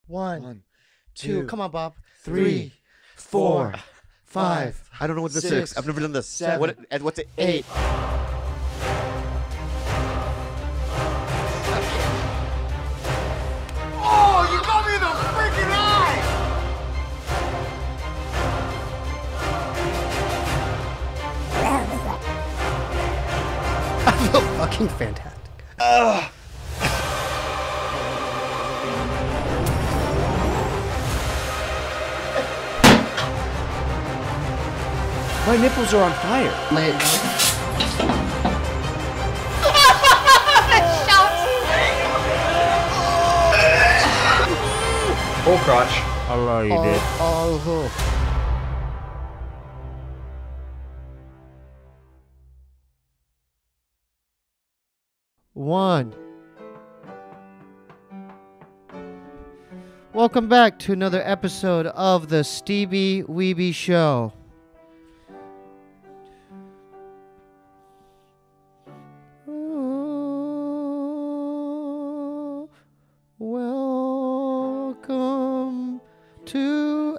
One, two. Come on, Bob. 3, 4, 5. I don't know what this Six, is. I've never done this. 7, What's it? 8. Oh, you got me in the freaking eye! I feel fucking fantastic. My nipples are on fire. Full crotch. Hello, you did. Oh. One. Welcome back to another episode of the Steebee Weebee Show. Welcome to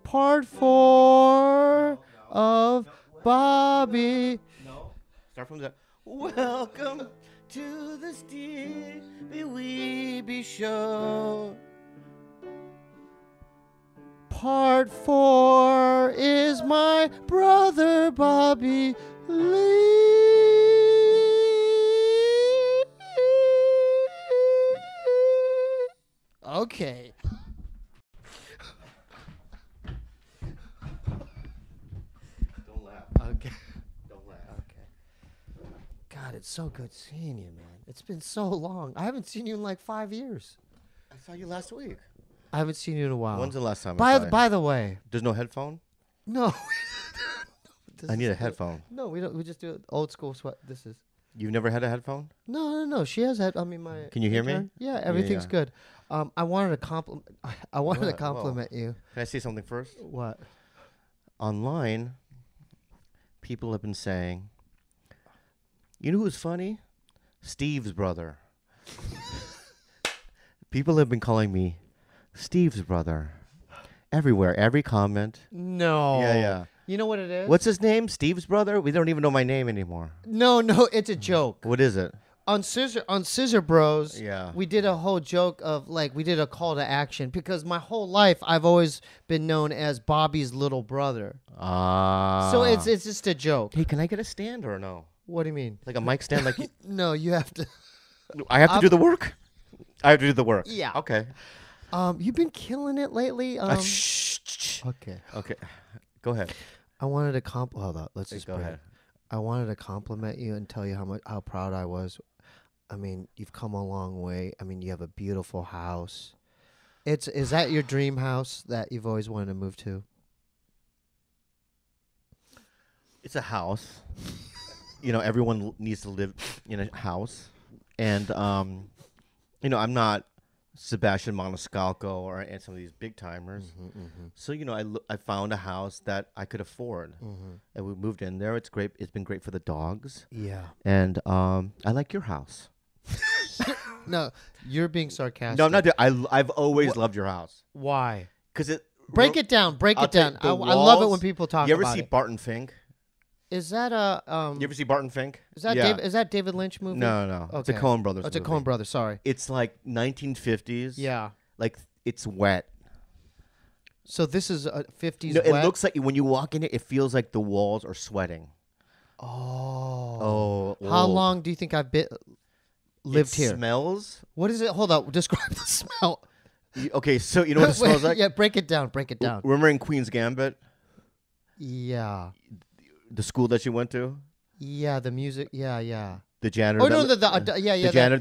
part 4 of Bobby. No. Start from the. Welcome to the Steebee Weebee Show. Part 4 is my brother Bobby Lee. Okay. Don't laugh. Okay. Don't laugh. Okay. God, it's so good seeing you, man. It's been so long. I haven't seen you in like 5 years. I saw you last week. I haven't seen you in a while. When's the last time I saw you? By the way, There's no headphone? no. I need a headphone. No, we don't. We just do it old school. This is. You've never had a headphone? No. She has had. I mean, my. Can you hear me? intern- Yeah, everything's yeah. good. I wanted to compliment. I wanted to What? compliment you. Can I say something first? What? Online, people have been saying, you know who's funny? Steve's brother. People have been calling me Steve's brother. Everywhere, every comment. No. Yeah. You know what it is? What's his name? Steve's brother? We don't even know my name anymore. No, it's a joke. What is it? On Scissor Bros, Yeah. we did a whole joke of like we did a call to action because my whole life I've always been known as Bobby's little brother. So it's just a joke. Hey, can I get a stand or no? What do you mean? Like a mic stand? Like No, you have to. I have to do the work? I have to do the work. Yeah. Okay. You've been killing it lately. Shh. Okay. Okay. Go ahead. I wanted to Hold on. Let's just Go breathe. ahead. I wanted to compliment you and tell you how proud I was. I mean, you've come a long way. I mean, you have a beautiful house. Is that your dream house that you've always wanted to move to? It's a house. You know, everyone needs to live in a house. And, you know, I'm not Sebastian Maniscalco or some of these big timers. So, you know, I found a house that I could afford. And we moved in there. It's great. It's been great for the dogs. Yeah. And I like your house. No, you're being sarcastic. No, I'm not. I've always loved your house. Why? Because it... Break it down. Break I'll it down. tell I you, the love it when walls- people talk You ever about see it. Barton Fink? Is that a You ever see Barton Fink? Is that Yeah. Is that David Lynch movie? No. It's a Okay. Coen Brothers Oh, it's a movie. Coen Brothers. Sorry. It's like 1950s. Yeah. Like it's wet. So this is a 50s. No, it wet? looks like when you walk in it feels like the walls are sweating. Oh. Oh. How long do you think I've lived it here? Smells. What is it? Hold up. Describe the smell. Okay, so you know what it smells like? Yeah, break it down. Break it down. Remember in Queen's Gambit, Yeah. the school that you went to, Yeah, the music. Yeah. the janitor. Oh no, that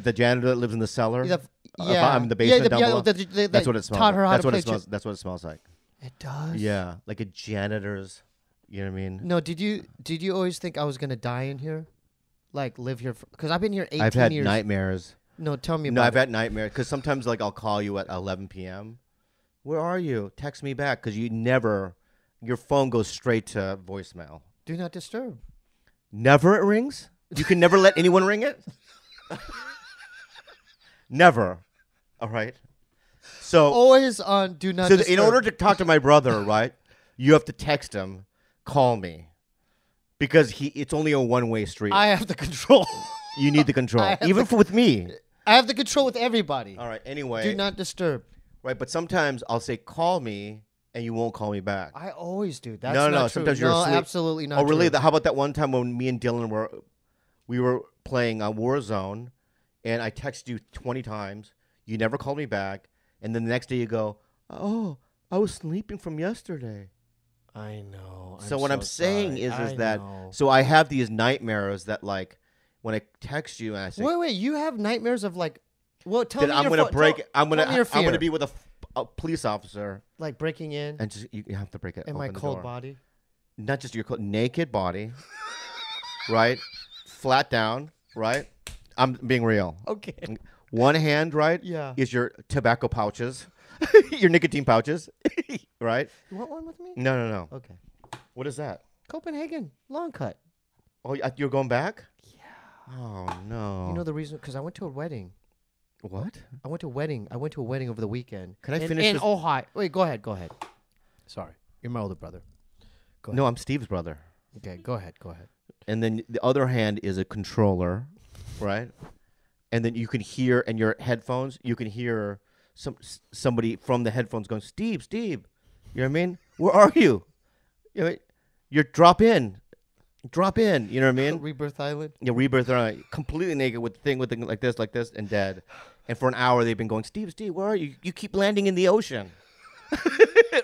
the janitor that lives in the cellar. In the basement down below. That's what it smells. Taught her how That's to what play it smells. That's what it smells like. It does. Yeah, like a janitor's. You know what I mean? No, did you always think I was gonna die in here, like live here? Because I've been here 18 I've had years. nightmares. No, tell me No, about I've it. had nightmares because sometimes like I'll call you at 11 p.m. Where are you? Text me back because your phone goes straight to voicemail. Do not disturb. Never it rings? You can never let anyone ring it? Never. All right. So Always on do not So disturb. in order to talk to my brother, right, you have to text him, call me, because it's only a one-way street. I have the control. You need the control, have even with me. I have the control with everybody. All right. Anyway, Do not disturb. right, but sometimes I'll say call me, and you won't call me back. I always do. That's No, not no. true. Sometimes you're no, asleep. absolutely not. Oh, really? True. How about that one time when me and Dylan we were playing on Warzone, and I texted you 20 times. You never called me back, and then the next day you go, "Oh, I was sleeping from yesterday." I know. So what I'm saying sorry. is I that know. so I have these nightmares that like when I text you and I say Wait. You have nightmares of like. Well, tell that me I'm your gonna fo- break. tell- I'm tell me your gonna fear. be with a police officer, like breaking in and just you have to break it. in my open the cold door. body. Not just your naked body, right? Flat down, right? I'm being real. Okay. One hand, right? Yeah. Is your tobacco pouches, your nicotine pouches, right? You want one with me? No. Okay. What is that? Copenhagen long cut. Oh, you're going back? Yeah. Oh no. You know the reason? Because I went to a wedding. What? I went to a wedding over the weekend. Can I in, finish in this? Ohio? Wait, go ahead. Sorry, you're my older brother. Go No, I'm Steve's brother. ahead. Okay, go ahead. And then the other hand is a controller, right? And then you can hear in your headphones, you can hear somebody from the headphones going, Steve. You know what I mean? Where are you? You know, you're drop in. You know what I mean? Rebirth Island. Yeah, rebirth, completely naked with thing like this, and dead. And for an hour they've been going, Steve, where are you? You keep landing in the ocean,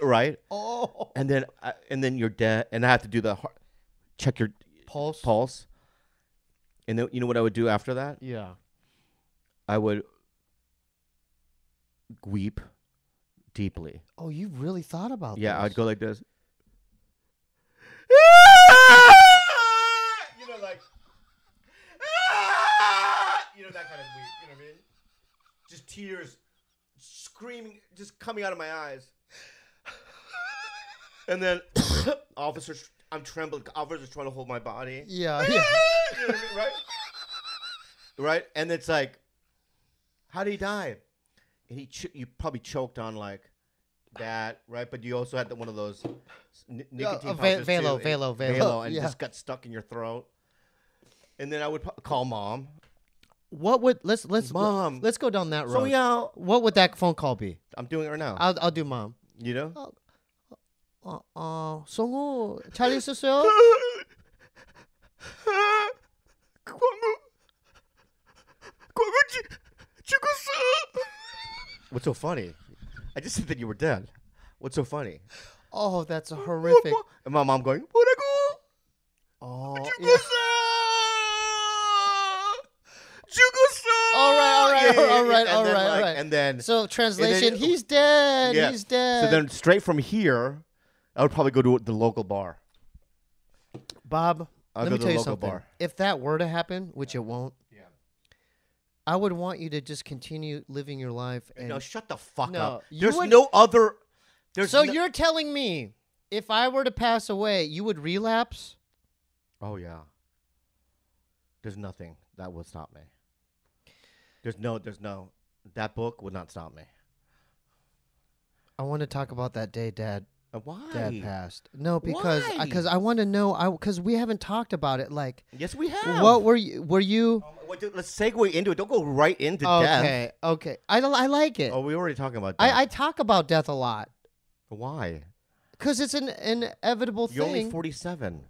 right? Oh. And then you're dead, and I have to do the check your Pulse. And then you know what I would do after that? Yeah. I would weep deeply. Oh, you really thought about Yeah, this. I'd go like this. You know, like, you know, that kind of weep. You know what I mean? Just tears, screaming, just coming out of my eyes. And then officers, I'm trembling. Officers trying to hold my body. Yeah. You know what I mean, right? Right? And it's like, how did he die? And you probably choked on like that, right? But you also had one of those nicotine pouches too. Velo. And Yeah. just got stuck in your throat. And then I would call mom. What would let's Mom. let's go down that road. So yeah, What would that phone call be? I'm doing it right now. I'll do mom. You know? 성우 잘 있었어요? What's so funny? I just said that you were dead. What's so funny? Oh, that's horrific. And my mom going, 뭐라고? Oh. 죽었어! All right. And then So translation, and then- he's dead. yeah. He's dead. So then straight from here, I would probably go to the local bar. Bob, I'll let go me to tell the you local something. bar. If that were to happen, which it won't, Yeah. I would want you to just continue living your life. And No, shut the fuck No, up. you There's would- no other. There's so no- you're telling me if I were to pass away, you would relapse? Oh yeah. There's nothing that would stop me. There's no. That book would not stop me. I want to talk about that day Dad Why? passed. No, because Why? I want to know. Because we haven't talked about it. Like, Yes, we have. what were you? Wait, dude, let's segue into it. Don't go right into death. Okay. I like it. Oh, we were already talking about death. I talk about death a lot Why? because it's an inevitable You're thing. only 47.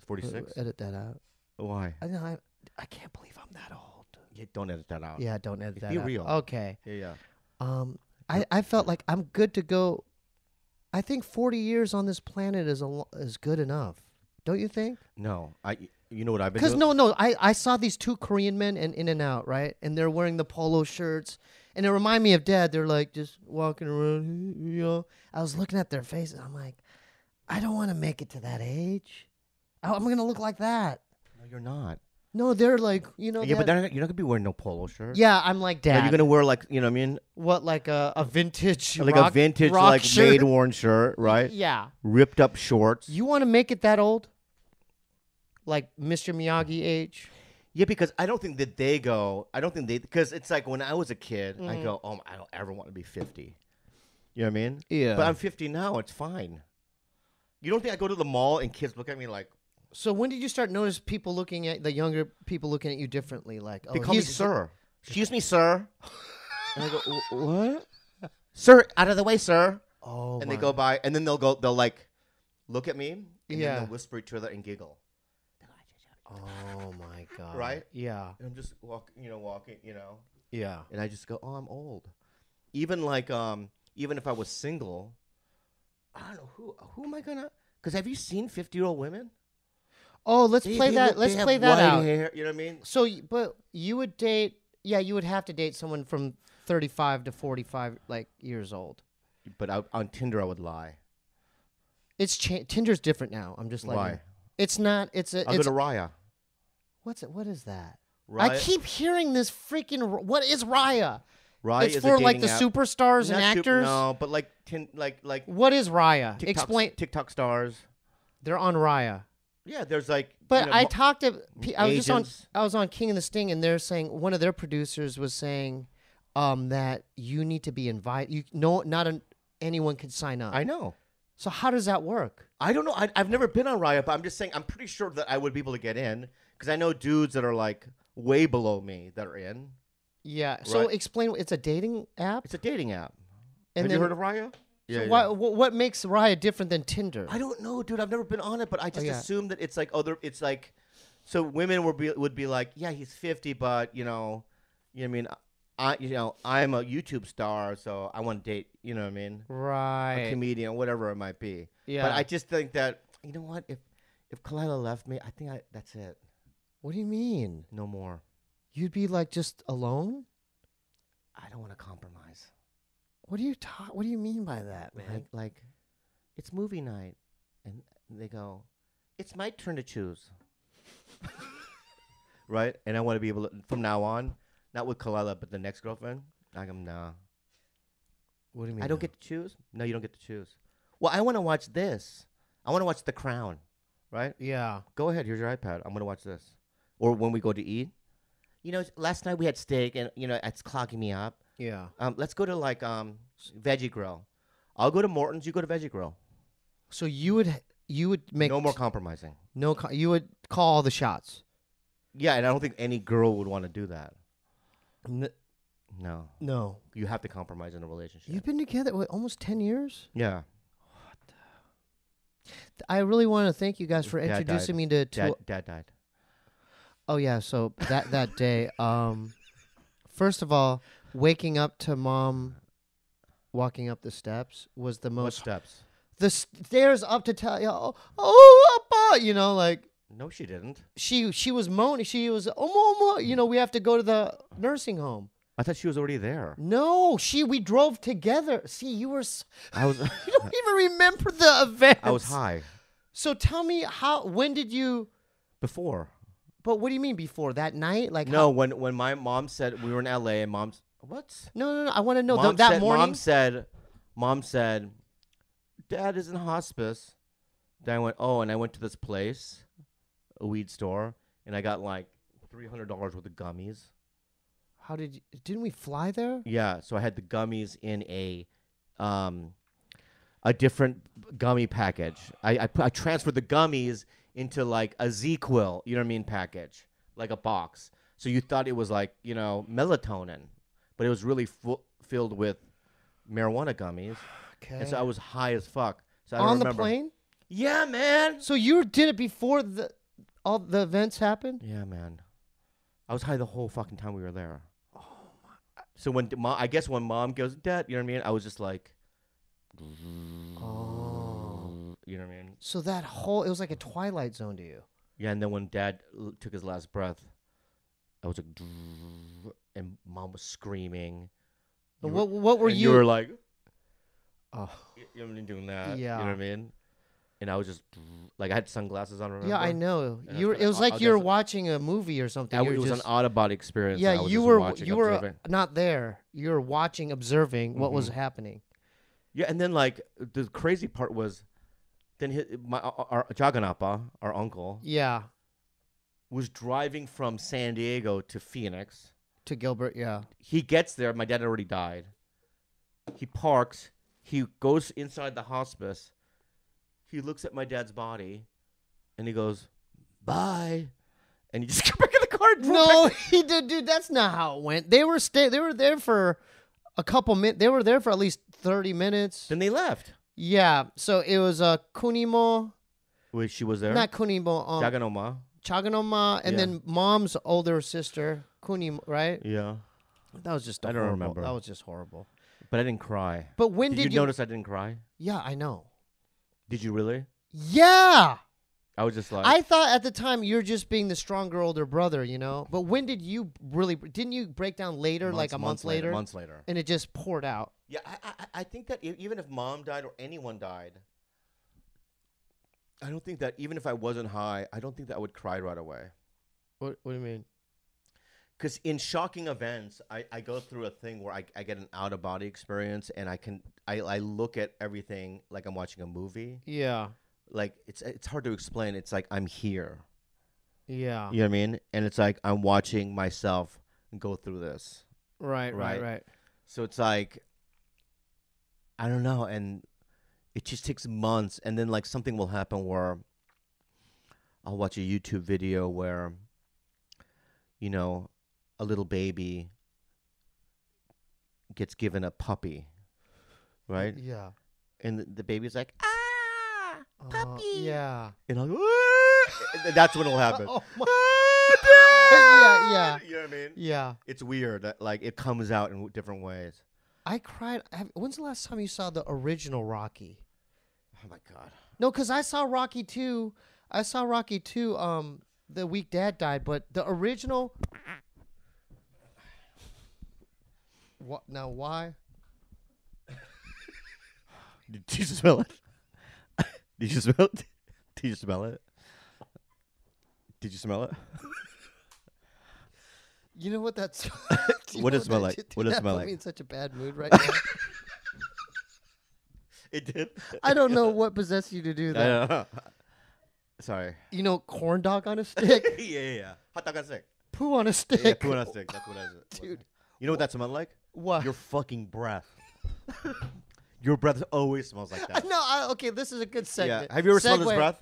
46? Edit that out. Why? I can't believe I'm that old. Yeah, don't edit that out. Yeah, don't edit that Be out. real. Okay. Yeah. I felt like I'm good to go. I think 40 years on this planet is good enough. Don't you think? No, you know what I've been Because doing? I saw these two Korean men in and out, right? And they're wearing the polo shirts. And it reminded me of Dad. They're like just walking around, you know. I was looking at their faces. I'm like, I don't want to make it to that age. I'm going to look like that. No, you're not. No, they're like, you know. Yeah, but Dad- you're not going to be wearing no polo shirt. yeah, I'm like Dad. Are you going to wear like, you know what I mean? What, like a vintage Like rock, a vintage, rock like shirt? maid-worn shirt, right? Yeah. Ripped up shorts. You want to make it that old? Like Mr. Miyagi age? Yeah, because I don't think that they go. I don't think they because it's like when I was a kid, I go, oh, I don't ever want to be 50. You know what I mean? Yeah. But I'm 50 now. It's fine. You don't think I go to the mall and kids look at me like? So when did you start notice people looking at the younger people looking at you differently? Like, They oh, call me he's sir. Excuse me, sir. And I go, what? Sir, out of the way, sir. Oh, And they go by, and then they'll like look at me, and then Yeah. they'll whisper each other and giggle. Oh my god. Right? Yeah. And I'm just walking, Yeah. and I just go, oh, I'm old. Even like, even if I was single, I don't know who am I gonna? Because have you seen 50-year-old women? Oh, let's play that. Let's play that out. Hair, you know what I mean? So, but you would date? Yeah, you would have to date someone from 35 to 45 years old. But on Tinder, I would lie. It's Tinder's different now. I'm just like, Why? It's not. It's a. I'll go to Raya. What's it? What is that? Raya. I keep hearing this freaking. What is Raya? Raya It's is for a like the dating app. superstars and Not actors. no, but like What is Raya? TikTok, Explain. TikTok stars. They're on Raya. Yeah, there's like. But I talked to. I was just on. agents. I was on King and the Sting, and they're saying one of their producers was saying, that you need to be invited. Anyone can sign up. I know. So how does that work? I don't know. I've never been on Riot, but I'm just saying I'm pretty sure that I would be able to get in because I know dudes that are like way below me that are in. Yeah. So Right. explain. It's a dating app. It's a dating app. And Have then- you heard of Riot? So what makes Raya different than Tinder? I don't know, dude. I've never been on it, but I just yeah. assume that it's like it's like, so women would be like, yeah, he's 50, but you know what I mean. I'm a YouTube star, so I want to date. You know what I mean? A Right. comedian, whatever it might be. Yeah. But I just think that you know what? If Kalila left me, I think that's it. What do you mean? No more. You'd be like just alone? I don't want to compromise. What do you mean by that, man? Like, it's movie night, and they go, it's my turn to choose. Right? And I want to be able to, from now on, not with Kalila, but the next girlfriend, nah. What do you mean? I don't get to choose? No, you don't get to choose. Well, I want to watch this. I want to watch The Crown, right? Yeah. Go ahead. Here's your iPad. I'm going to watch this. Or when we go to eat. You know, last night we had steak, and, it's clogging me up. Yeah. Let's go to, like, Veggie Grill. I'll go to Morton's. You go to Veggie Grill. So you would make No more compromising. you would call all the shots. Yeah, and I don't think any girl would want to do that. No. No. You have to compromise in a relationship. You've been together almost 10 years? Yeah. I really want to thank you guys for Dad introducing died. me to Dad died. Oh yeah, so that day, first of all, waking up to mom walking up the steps was the What most. steps? The stairs up to tell you, Appa, like No, she didn't. she was moaning. She was, mama, we have to go to the nursing home. I thought she was already there. No, we drove together. See, you were. I was. You don't even remember the event. I was high. So tell me when did you? Before. But what do you mean before that night? Like No, when my mom said we were in LA and mom's what? No. I want to know Mom that said, morning. Mom said, Dad is in hospice. Then I went, and I went to this place, a weed store, and I got like $300 worth of gummies. How didn't we fly there? Yeah, so I had the gummies in a different gummy package. I transferred the gummies into like a Z-Quil, you know what I mean, package, like a box. So you thought it was like, melatonin, but it was really filled with marijuana gummies. Okay. And so I was high as fuck. So I On don't the remember. plane? Yeah, man. So you did it before all the events happened? Yeah, man. I was high the whole fucking time we were there. Oh my. So when mom goes, Dad, you know what I mean? I was just like, Oh. you know what I mean? So it was like a Twilight Zone to you. Yeah, and then when Dad took his last breath, I was like, and Mom was screaming. What were you? You were like, Oh. you know what I mean, doing that. Yeah. You know what I mean? And I was just like, I had sunglasses on. Remember? Yeah, I know. And It was like I you were guess- watching a movie or something. It was an out-of-body experience. Yeah, I was you just were watching, observing. not there. You were watching, observing what was happening. Yeah, and then like the crazy part was, then our Jaganappa, our uncle, Yeah. was driving from San Diego to Phoenix. To Gilbert, yeah. He gets there. My dad already died. He parks. He goes inside the hospice. He looks at my dad's body, and he goes, "Bye," and he just got back in the car. And drove No, back. he did, dude. That's not how it went. They were there for a couple minutes. They were there for at least 30 minutes. Then they left. Yeah. So it was Kunimo, Wait, she was there. not Kunimo, Jaganoma. Chaganoma, and Yeah. then mom's older sister, Kunimo, right? Yeah, That was just I don't horrible. remember. That was just horrible. but I didn't cry. But when Did did you notice I didn't cry? Yeah, I know. Did you really? Yeah. I was just like, I thought at the time you're just being the stronger older brother, you know? But when did you really, didn't you break down later, like a month later? Months later. And it just poured out. Yeah, I think that even if mom died or anyone died, I don't think that even if I wasn't high, I don't think that I would cry right away. What do you mean? Because in shocking events, I go through a thing where I get an out of body experience, and I look at everything like I'm watching a movie. Yeah. Like it's hard to explain. It's like I'm here. Yeah. You know what I mean? And it's like I'm watching myself go through this. Right. So it's like, I don't know, and it just takes months, and then like something will happen where I'll watch a YouTube video where, you know, a little baby gets given a puppy, right? Yeah. And the baby's like, ah, puppy. Yeah. And I'll go, ah! And that's when it'll happen. Oh my. Ah, Yeah. You know what I mean? Yeah. It's weird that like it comes out in different ways. I cried. When's the last time you saw the original Rocky? Oh my God. No, because I saw Rocky 2. The week Dad died, but the original. What now? Why? Did you smell it? Did you smell it? Did you smell it? Did you smell it? You know what that's? What does it smell like? What does it smell Put like? me in such a bad mood right now. It did. I don't know what possessed you to do that. Sorry. You know, corn dog on a stick, Yeah. Hot dog on stick. poo on a stick. Yeah, poo on a stick. That's what it is. Dude. You know what that smelled like? What? Your fucking breath. Your breath always smells like that. No, okay, this is a good segment. Yeah. Have you ever smelled his Segue. breath?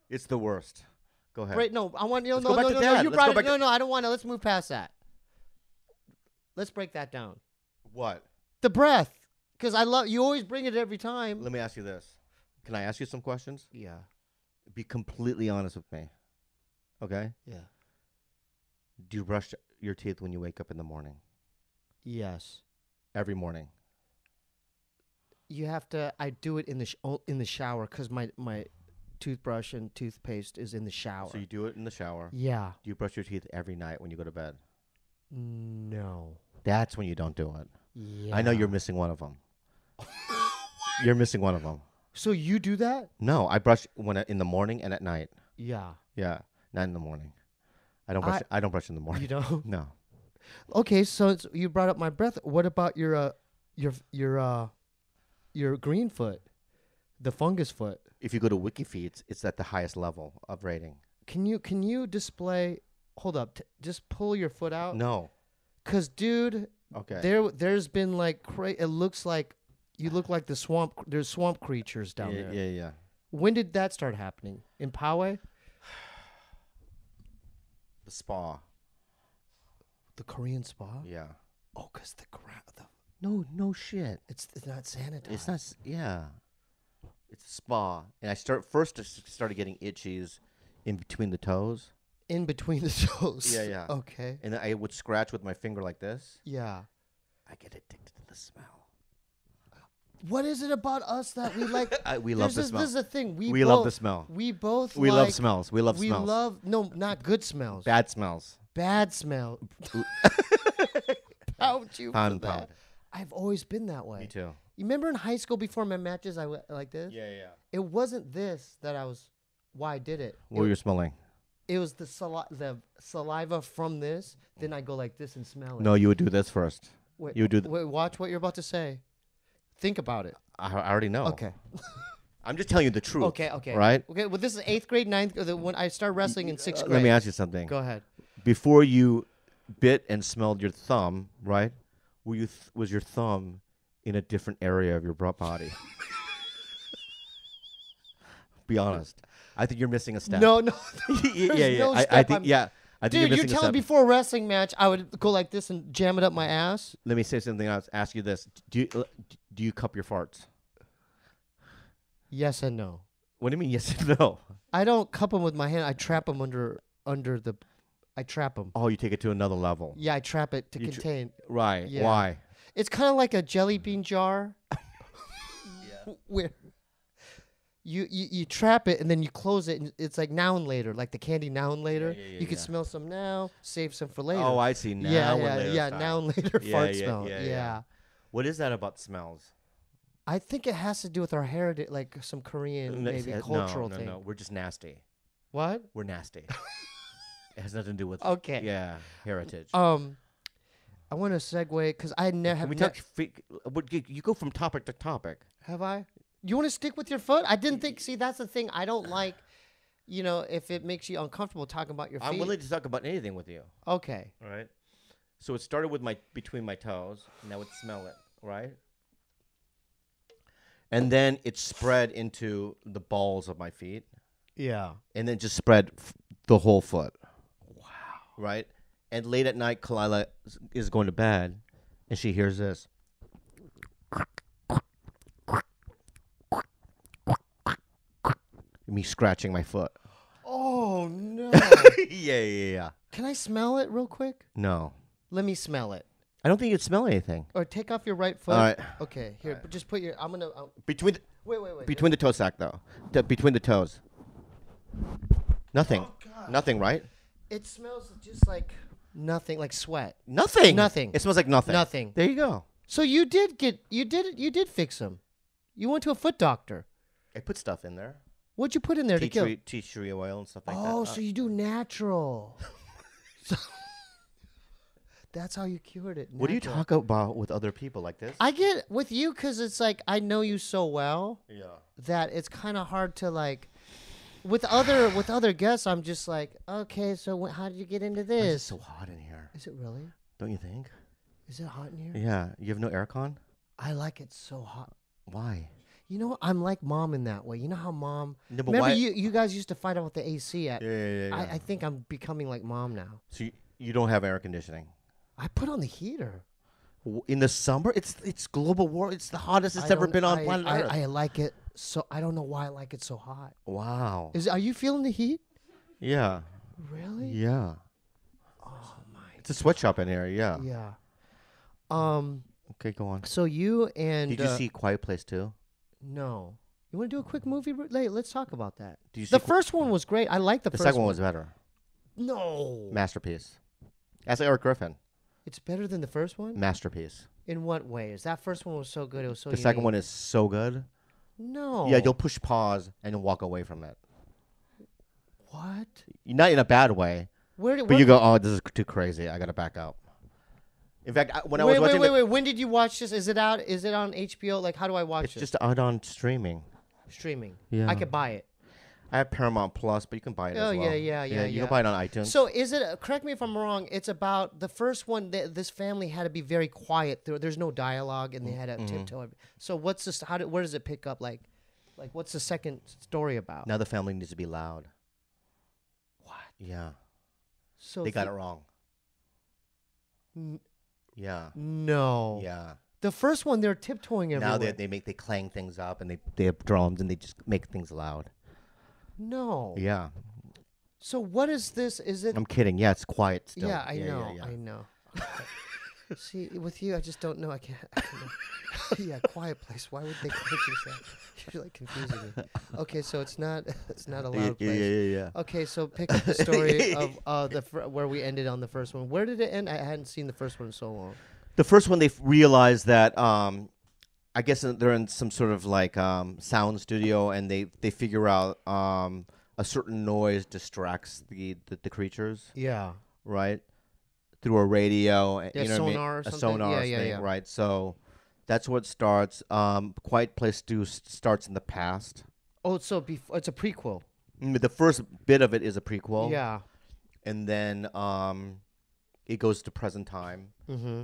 It's the worst. Go ahead. Right? No, I want you. Let's No, go back no, to no, Dad. no. You Let's brought go it. back No, to- no, I don't want to. Let's move past that. Let's break that down. What? The breath, because I love you. Always bring it every time. Let me ask you this. Can I ask you some questions? Yeah. Be completely honest with me. Okay? Yeah. Do you brush your teeth when you wake up in the morning? Yes. Every morning. You have to. I do it in the shower because my toothbrush and toothpaste is in the shower. So you do it in the shower. Yeah. Do you brush your teeth every night when you go to bed? No. That's when you don't do it. Yeah. I know you're missing one of them. You're missing one of them. So you do that? No, I brush in the morning and at night. Yeah. Yeah, not in the morning. I don't brush in the morning. You don't? No. Okay, so you brought up my breath. What about your green foot, the fungus foot? If you go to WikiFeeds, it's at the highest level of rating. Can you display? Hold up, just pull your foot out. No. Cause dude, Okay. there's been like it looks like you look like the swamp. There's swamp creatures down there. Yeah. When did that start happening in Poway? The spa. The Korean spa. Yeah. Oh, cause the No shit. it's not sanitized. It's not. Yeah. It's a spa, and I started getting itchies in between the toes. in between the toes. Yeah. Okay. And I would scratch with my finger like this. Yeah. I get addicted to the smell. What is it about us that we like? We love the smell. This is the thing. We love the smell. We both. We like, love smells. We love smells. Not good smells. Bad smells. Bad smell. Pound you for Pound. that. I've always been that way. Me too. You remember in high school before my matches, I went like this? Yeah. It wasn't this that I was. Why I did it? What were you smelling? It was the saliva from this. Then I go like this and smell it. No, you would do this first. Wait, you would do. wait, watch what you're about to say. Think about it. I already know. Okay. I'm just telling you the truth. Okay. Right? Okay. Well, this is 8th grade, 9th. When I started wrestling in 6th grade. Let me ask you something. Go ahead. Before you bit and smelled your thumb, right? Was your thumb in a different area of your body? Be honest. I think you're missing a step. No. yeah. no I think Dude, you're you're missing a telling step. before a wrestling match, I would go like this and jam it up my ass. Let me say something else. Ask you this: Do you cup your farts? Yes and no. What do you mean yes and no? I don't cup them with my hand. I trap them under the. I trap them. Oh, you take it to another level. Yeah, I trap it to contain. Right. Yeah. Why? It's kind of like a jelly bean jar. Where you trap it and then you close it and it's like now and later, like the candy now and later. Yeah, you can smell some now, save some for later. Oh, I see. Now yeah, and yeah, later yeah. style. Now and later fart smell. Yeah. Yeah. What is that about smells? I think it has to do with our heritage, like some Korean maybe cultural thing. No, we're just nasty. What? We're nasty. It has nothing to do with Okay. heritage. I want to segue because I never have. You go from topic to topic. Have I? You want to stick with your foot? I didn't think. See, that's the thing. I don't like. If it makes you uncomfortable talking about your feet. I'm willing to talk about anything with you. Okay. All right. So it started with between my toes, and I would smell it, right? And then it spread into the balls of my feet, Yeah. and then just spread the whole foot. Wow. Right? And late at night, Kalila is going to bed, and she hears this. Me scratching my foot. Oh no. Yeah. Can I smell it real quick? No. Let me smell it. I don't think you'd smell anything. Or take off your right foot. All right. Okay. Here, just put your. I'm gonna. Between the, wait. between the toe sack, though. Between the toes. Nothing. Oh, God. Nothing, right? It smells just like nothing, like sweat. Nothing. Nothing. It smells like nothing. Nothing. There you go. So you did fix them. You went to a foot doctor. I put stuff in there. What'd you put in there to kill? Tea tree oil and stuff like that. Oh, so you do natural. So that's how you cured it. What do you natural. talk about with other people like this? I get with you because it's like I know you so well Yeah. that it's kind of hard to like. With other guests, I'm just like, okay, so how did you get into Why is it this? so hot in here? Is it really? Don't you think? Is it hot in here? Yeah. You have no aircon? I like it so hot. Why? You know, I'm like mom in that way. You know how mom. No, but Remember, why? you guys used to fight about the AC at. Yeah. I think I'm becoming like mom now. So you don't have air conditioning? I put on the heater. In the summer? It's global war. It's the hottest it's ever been on planet Earth. I like it so. I don't know why I like it so hot. Wow. Are you feeling the heat? Yeah. Really? Yeah. Oh my. It's a sweatshop in here. Yeah. Yeah. Okay, go on. So you and Did you see Quiet Place too? No. You want to do a quick movie? Let's talk about that. Did you see The first one was great. I like the The first second one was better. No. Masterpiece. That's Eric Griffin. It's better than the first one? Masterpiece. In what ways? That first one was so good. It was so The second unique. one is so good. No. Yeah, you'll push pause and walk away from it. What? Not in a bad way, Where but you go, oh, this is too crazy. I got to back up. In fact, when I was watching Wait. When did you watch this? Is it out? Is it on HBO? Like, how do I watch it's it? just out on streaming. Streaming. Yeah. I could buy it. I have Paramount Plus, but you can buy it as well. Yeah. You can buy it on iTunes. So is it? Correct me if I'm wrong. It's about the first one. This family had to be very quiet. There's no dialogue, and they had to tiptoe. So what's this? Where does it pick up? Like what's the second story about? Now the family needs to be loud. What? Yeah. So They got it wrong. N- Yeah. No. Yeah. The first one, they're tiptoeing everywhere. Now they clang things up and they have drums and they just make things loud. No. Yeah. So what is this? Is it? I'm kidding. Yeah, it's quiet still. Yeah, I know. Yeah. I know. See, with you, I just don't know. I can't. Yeah, Quiet Place. Why would they confuse that? You're like confusing me. Okay, so it's not a loud place. Yeah. Okay, so pick up the story of where we ended on the first one. Where did it end? I hadn't seen the first one in so long. The first one, they realized that I guess they're in some sort of like sound studio, and they figure out a certain noise distracts the creatures, Yeah. right? Through a radio, Yeah, you know what I mean? sonar or A something? sonar Yeah, thing, yeah. right? So that's what starts. Quiet Place starts in the past, Oh, so it's a prequel. The first bit of it is a prequel. Yeah. And then it goes to present time. Mm-hmm.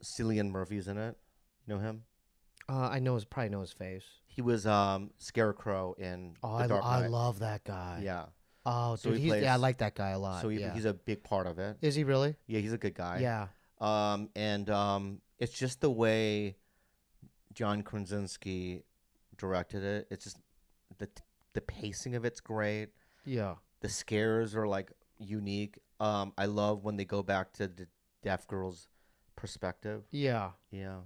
Cillian Murphy's in it. You know him? I probably know his face. He was Scarecrow in The Dark I Knight. love that guy. Yeah. Oh, So dude, he I like that guy a lot. So yeah. he's a big part of it. Is he really? Yeah, he's a good guy. Yeah. And it's just the way John Krasinski directed it. It's just the pacing of it's great. Yeah. The scares are like unique. I love when they go back to the deaf girl's perspective. Yeah. Yeah.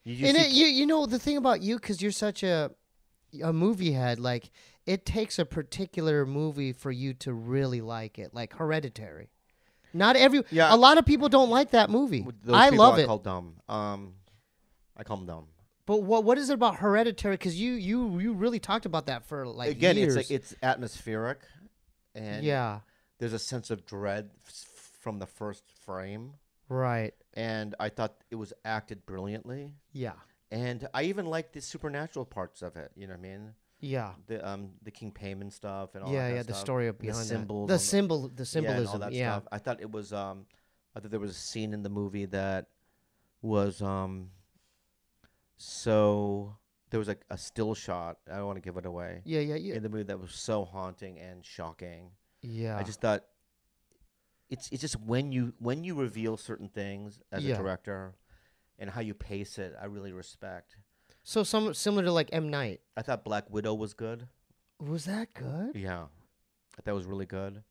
You know the thing about you, because you're such a movie head, like it takes a particular movie for you to really like it, like Hereditary. Not every Yeah. A lot of people don't like that movie. Those I people love I it. call dumb. I call them dumb. But what is it about Hereditary? Because you really talked about that for like Again, years. it's atmospheric, and yeah. there's a sense of dread from the first frame. Right. And I thought it was acted brilliantly. Yeah. And I even liked the supernatural parts of it. You know what I mean? Yeah. The King Payman stuff and all Yeah, that. yeah. Stuff. The story And behind the symbols, that. The and symbolism. all that Yeah. stuff. I thought it was. I thought there was a scene in the movie that was so there was like a still shot. I don't want to give it away. Yeah. Yeah. In the movie that was so haunting and shocking. Yeah. I just thought it's just when you reveal certain things as a director and how you pace it, I really respect. So similar to like M. Night. I thought Black Widow was good. Was that good? Yeah. I thought it was really good.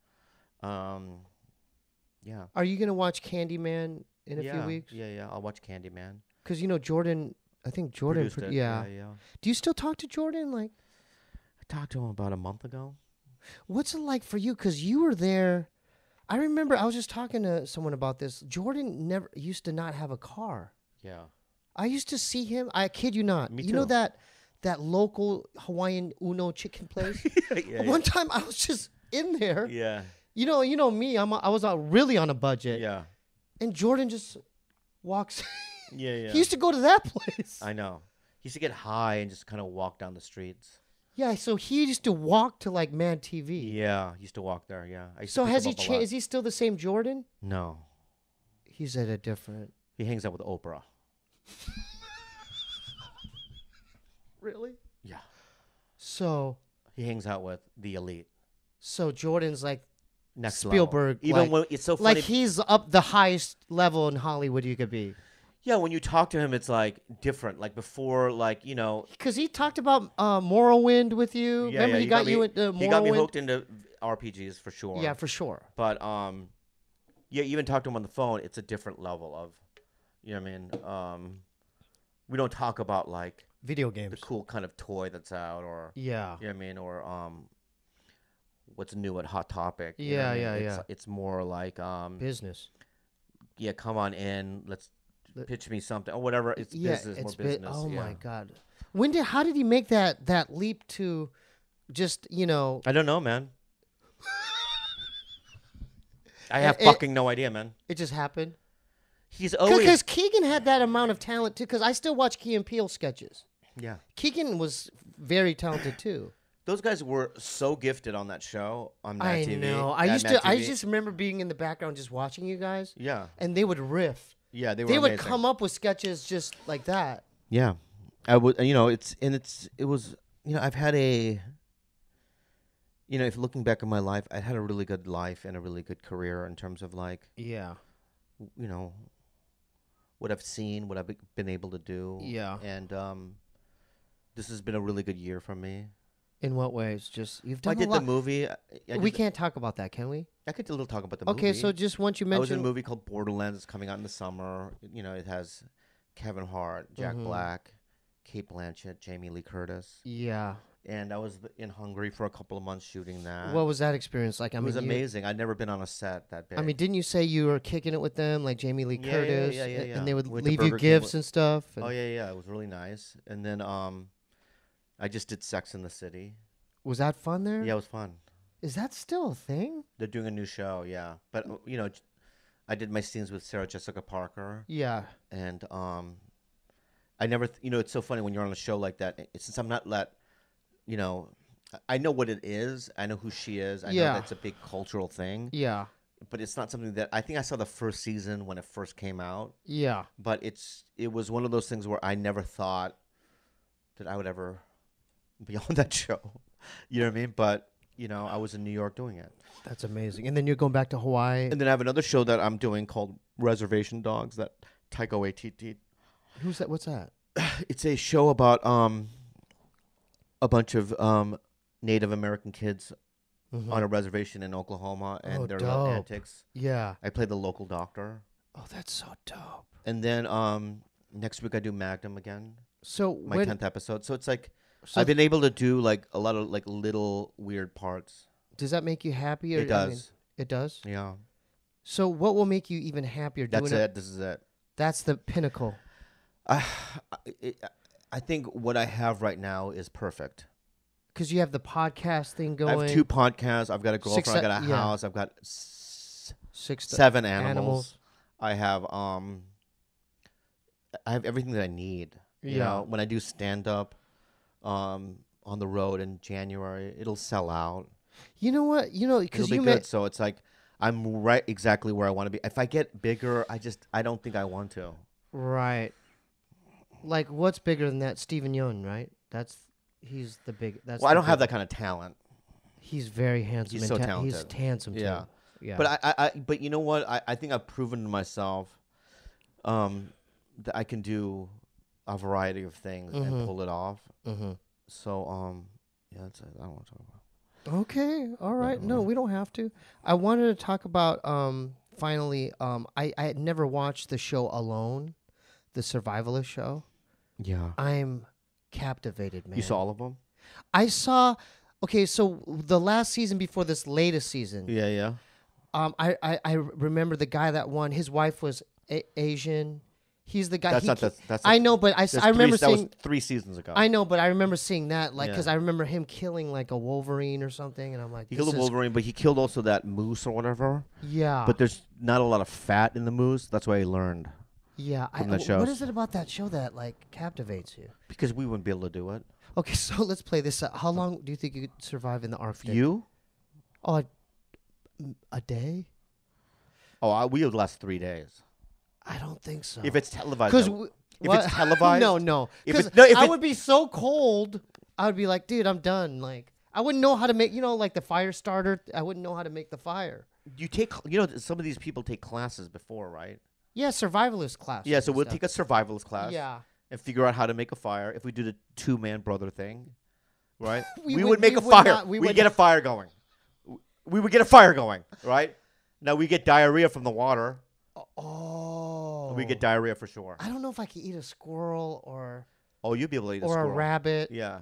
Yeah. Are you gonna watch Candyman in a few weeks? Yeah. I'll watch Candyman. Because Jordan, I think Jordan. Produced it. Yeah. Yeah. Do you still talk to Jordan? Like, I talked to him about a month ago. what's it like for you? Because you were there. I remember I was just talking to someone about this. Jordan never used to not have a car. Yeah. I used to see him. I kid you not. Me You know too. that local Hawaiian Uno chicken place. yeah. One time I was just in there. Yeah. You know me. I was really on a budget. Yeah. And Jordan just walks. Yeah. He used to go to that place. I know. He used to get high and just kind of walk down the streets. Yeah, so he used to walk to like Mad TV. Yeah, he used to walk there. Yeah. I used So to pick has him he up a changed? lot. Is he still the same Jordan? No. He's at a different. He hangs out with Oprah. Really? Yeah. So He hangs out with the elite. Jordan's like Next Spielberg, level. Even like- when it's so funny. like he's up the highest level in Hollywood you could be. Yeah, when you talk to him, it's like different. Like before, like Because he talked about Morrowind with you. Yeah, Remember yeah, he got you into Morrowind? He got me hooked into RPGs for sure. Yeah, for sure. But yeah, even talk to him on the phone. It's a different level of, you know what I mean. We don't talk about like Video games. the cool kind of toy that's out, or Yeah. you know what I mean, or what's new at Hot Topic. You know Yeah, what I mean? yeah, yeah. It's more like Business. yeah, come on in, let's pitch me something or whatever. It's Yeah, business, more it's business. Oh yeah. my God. How did he make that leap to just, I don't know, man. I have It- fucking no idea, man. it just happened? He's always Because Keegan had that amount of talent too. Because I still watch Key and Peele sketches. yeah. Keegan was very talented too. Those guys were so gifted on that show on Mad I TV. know. at Mad I TV. just remember being in the background just watching you guys, yeah, and they would riff. yeah. They were. They would amazing. come up with sketches just like that. Yeah, I would. It was. I've had a. If looking back on my life, I had a really good life and a really good career in terms of like, Yeah. what I've seen, what I've been able to do. Yeah. And this has been a really good year for me. In what ways? Just you've I done a did lot. the movie. We can't talk about that, can we? I could a little talk about the movie. Okay, so just once you I was in a mentioned. movie called Borderlands. It's coming out in the summer. It has Kevin Hart, Jack Mhm. Black, Kate Blanchett, Jamie Lee Curtis. Yeah. And I was in Hungary for a couple of months shooting that. What was that experience like? I it mean, was amazing. I'd never been on a set that big. I mean, didn't you say you were kicking it with them, like Jamie Lee Yeah, Curtis, yeah, yeah. and they would Went to leave you Burger King gifts with- and stuff? And oh yeah. It was really nice. And then I just did Sex in the City. Was that fun there? Yeah, it was fun. Is that still a thing? They're doing a new show. Yeah, but I did my scenes with Sarah Jessica Parker. Yeah. And I never, it's so funny when you're on a show like that. Since I'm not you know, I know what it is. I know who she is. I know Yeah. that's a big cultural thing. Yeah. But it's not something that I think I saw the first season when it first came out. Yeah. But it was one of those things where I never thought that I would ever be on that show. You know what I mean? But you know, I was in New York doing it. That's amazing. And then you're going back to Hawaii. And then I have another show that I'm doing called Reservation Dogs that Taika Waititi. Who's that? What's that? It's a show about a bunch of Native American kids on a reservation in Oklahoma and Oh, their little dope. antics. Yeah. I play the local doctor. Oh, that's so dope. And then next week I do Magnum again, So my 10th episode. So it's like so I've been able to do like a lot of like little weird parts. does that make you happy? Or, It does. I mean, it does. Yeah. So what will make you even happier? That's doing it. This is it. That's the pinnacle. I think what I have right now is perfect. Because you have the podcast thing going. I have 2 podcasts. I've got a girlfriend. I got a yeah. house. I've got 6 7 animals. I have everything that I need. You know, when I do stand up on the road in January, it'll sell out. You know what? You know, because It'll you be good. So it's like I'm right exactly where I want to be. If I get bigger, I don't think I want to. right. Like what's bigger than that? Steven Yeun, right? He's the big. That's. Well, I the don't have big- that kind of talent. He's very handsome. He's and so He's talented. handsome too. Yeah. Yeah. But but you know what? I think I've proven to myself that I can do a variety of things and pull it off. Mm-hmm. So yeah, that's it. I don't want to talk about. Okay. All right. No, we don't have to. I wanted to talk about finally. I had never watched the show Alone, the survivalist show. Yeah. I'm captivated, man. You saw all of them? I saw. Okay, so the last season before this latest season. Yeah, yeah. I remember the guy that won. His wife was Asian. He's the guy. That's not the. That's I know, but I remember that was seeing. 3 seasons ago. I know, but I remember seeing that, like, because Yeah. I remember him killing like a Wolverine or something, and I'm like, He killed a Wolverine, but he killed also that moose or whatever. Yeah. But there's not a lot of fat in the moose. That's why he learned. Yeah. from the What shows. is it about that show that like captivates you? Because we wouldn't be able to do it. Okay, so let's play this. How long do you think you could survive in the Arctic? You? Oh, a day? Oh, we would last 3 days. I don't think so. If it's televised. Because though. If it's televised? no. If Because it's- no, if I it- would be so cold. I would be like, dude, I'm done. Like, I wouldn't know how to make, like the fire starter. I wouldn't know how to make the fire. Some of these people take classes before, right? Yeah, survivalist class. Yeah, so we'll take a survivalist class. Yeah. And figure out how to make a fire. If we do the 2-man brother thing, right? We would would- make we a would fire. not- we We would get a not- fire going. We would get a fire going, right? Now we get diarrhea from the water. Oh. We get diarrhea for sure. I don't know if I could eat a squirrel or Oh, you'd be able to eat a a squirrel. rabbit. Yeah.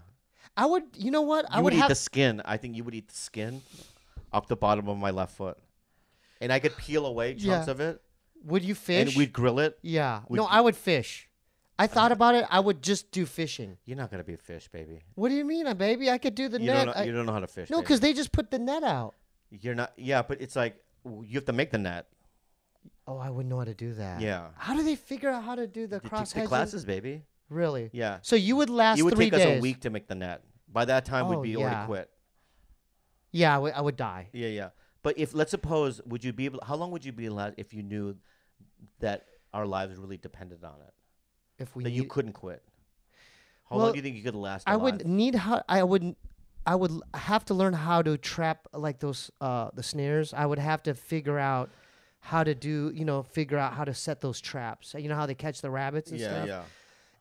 I would. You know what? I You would eat have. the skin. I think you would eat the skin up the bottom of my left foot. And I could peel away chunks Yeah. of it. Would you fish? And we'd grill it. Yeah. Would No, you- I would fish. I thought about it. I would just do fishing. You're not going to be a fish, baby. What do you mean, baby? I could do the You net. don't know, you don't know how to fish. No, baby. because they just put the net out. You're not. Yeah, but it's like you have to make the net. Oh, I wouldn't know how to do that. Yeah. How do they figure out how to do the They cross take the hedging? classes, baby. Really? Yeah. So you would last It would 3 take days. us a week to make the net. By that time, Oh, we'd be yeah. already quit. Yeah, I would die. Yeah, yeah. But if let's suppose, would you be able? How long would you be allowed if you knew that our lives really depended on it? If we That you need- couldn't quit. How Well, long do you think you could last? I alive? would need how I would have to learn how to trap like those the snares. I would have to figure out how to do figure out how to set those traps. You know how they catch the rabbits and Yeah, stuff. yeah.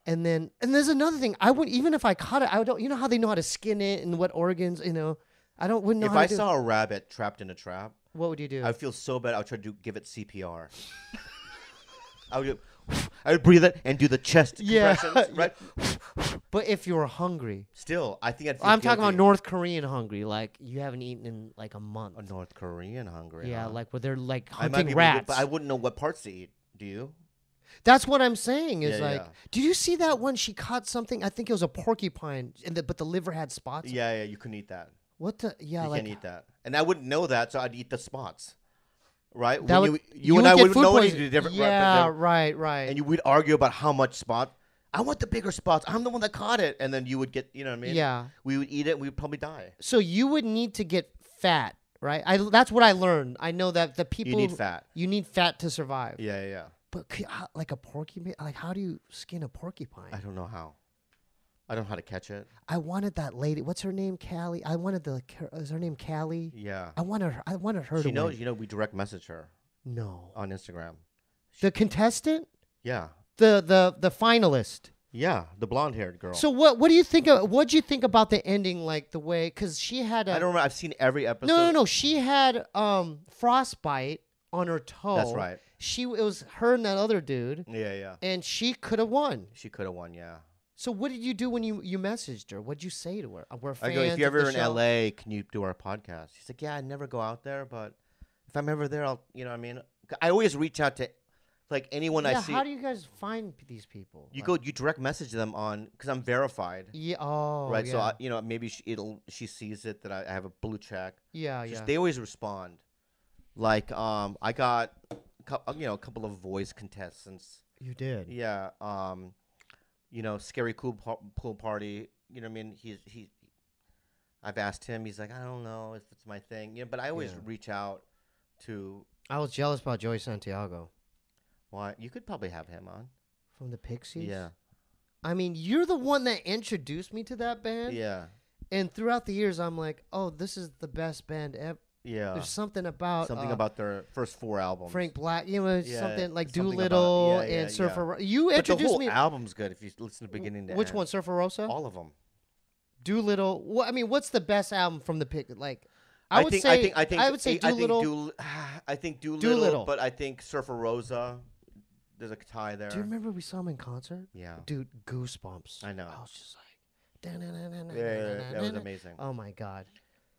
And then there's another thing. I would even if I caught it, I don't. You know how they know how to skin it and what organs. I wouldn't know If how I to do. saw a rabbit trapped in a trap, What would you do? I'd feel so bad. I would try to give it CPR. I would breathe it and do the chest Yeah. compressions, right? But if you were hungry, Still, I think I'd feel I'm talking about guilty. North Korean hungry, like you haven't eaten in like a month. A North Korean hungry. Yeah, huh? like where they're like I might be hunting able to do- rats. but I wouldn't know what parts to eat. Do you? That's what I'm saying. Is Yeah, like, yeah. did you see that when she caught something? I think it was a porcupine, but the liver had spots. Yeah, yeah. You couldn't eat that. What the? Yeah, You like can't eat that. And I wouldn't know that, so I'd eat the spots. Right? that When would, you and would I get wouldn't food know poisoning. anything different. Yeah, right? right. And we'd argue about how much spot. I want the bigger spots. I'm the one that caught it. And then you would get, you know what I mean? Yeah. We would eat it. We would probably die. So you would need to get fat, right? That's what I learned. I know that the people You need fat. You need fat to survive. Yeah. But like a porcupine, like how do you skin a porcupine? I don't know how. I don't know how to catch it. I wanted that lady. What's her name? Callie. I wanted is her name Callie? Yeah. I wanted her She to knows, win. you know, we direct message her No. on Instagram. The contestant? Yeah. The finalist. Yeah, the blonde-haired girl. So what do you think what'd you think about the ending, like the way, cuz she had I don't remember. I've seen every episode. No. She had frostbite on her toe. That's right. It was her and that other dude. Yeah. And she could have won. She could have won, yeah. So what did you do when you messaged her? What'd you say to her? We're fans I go, if you're of the ever in show. LA, can you do our podcast? She's like, yeah, I never go out there, but if I'm ever there, I'll, you know what I mean? I always reach out to, like, anyone I see. How do you guys find these people? You direct message them on, because I'm verified. Yeah. Oh. Right, Yeah. so, you know, maybe she sees it that I have a blue check. Yeah. They always respond. Like, I got, a couple of voice contestants. You did. Yeah, you know, scary pool party. You know what I mean? I've asked him. He's like, I don't know if it's my thing. Yeah, but I always reach out to. I was jealous about Joey Santiago. Why? You could probably have him on. From the Pixies? Yeah. I mean, you're the one that introduced me to that band. Yeah. And throughout the years, I'm like, oh, this is the best band ever. Yeah. There's something about their first 4 albums. Frank Black, something like something Doolittle about, and Surfer. You But the introduced whole me. album's good if you listen to beginning to Which end. one, Surfer Rosa? All of them. Doolittle. What I mean, what's the best album from the pick? Like, I would say Doolittle. I think Doolittle, but I think Surfer Rosa. There's a tie there. Do you remember we saw him in concert? Yeah. Dude, goosebumps. I know. I was just like, Yeah, that was amazing. Oh my god.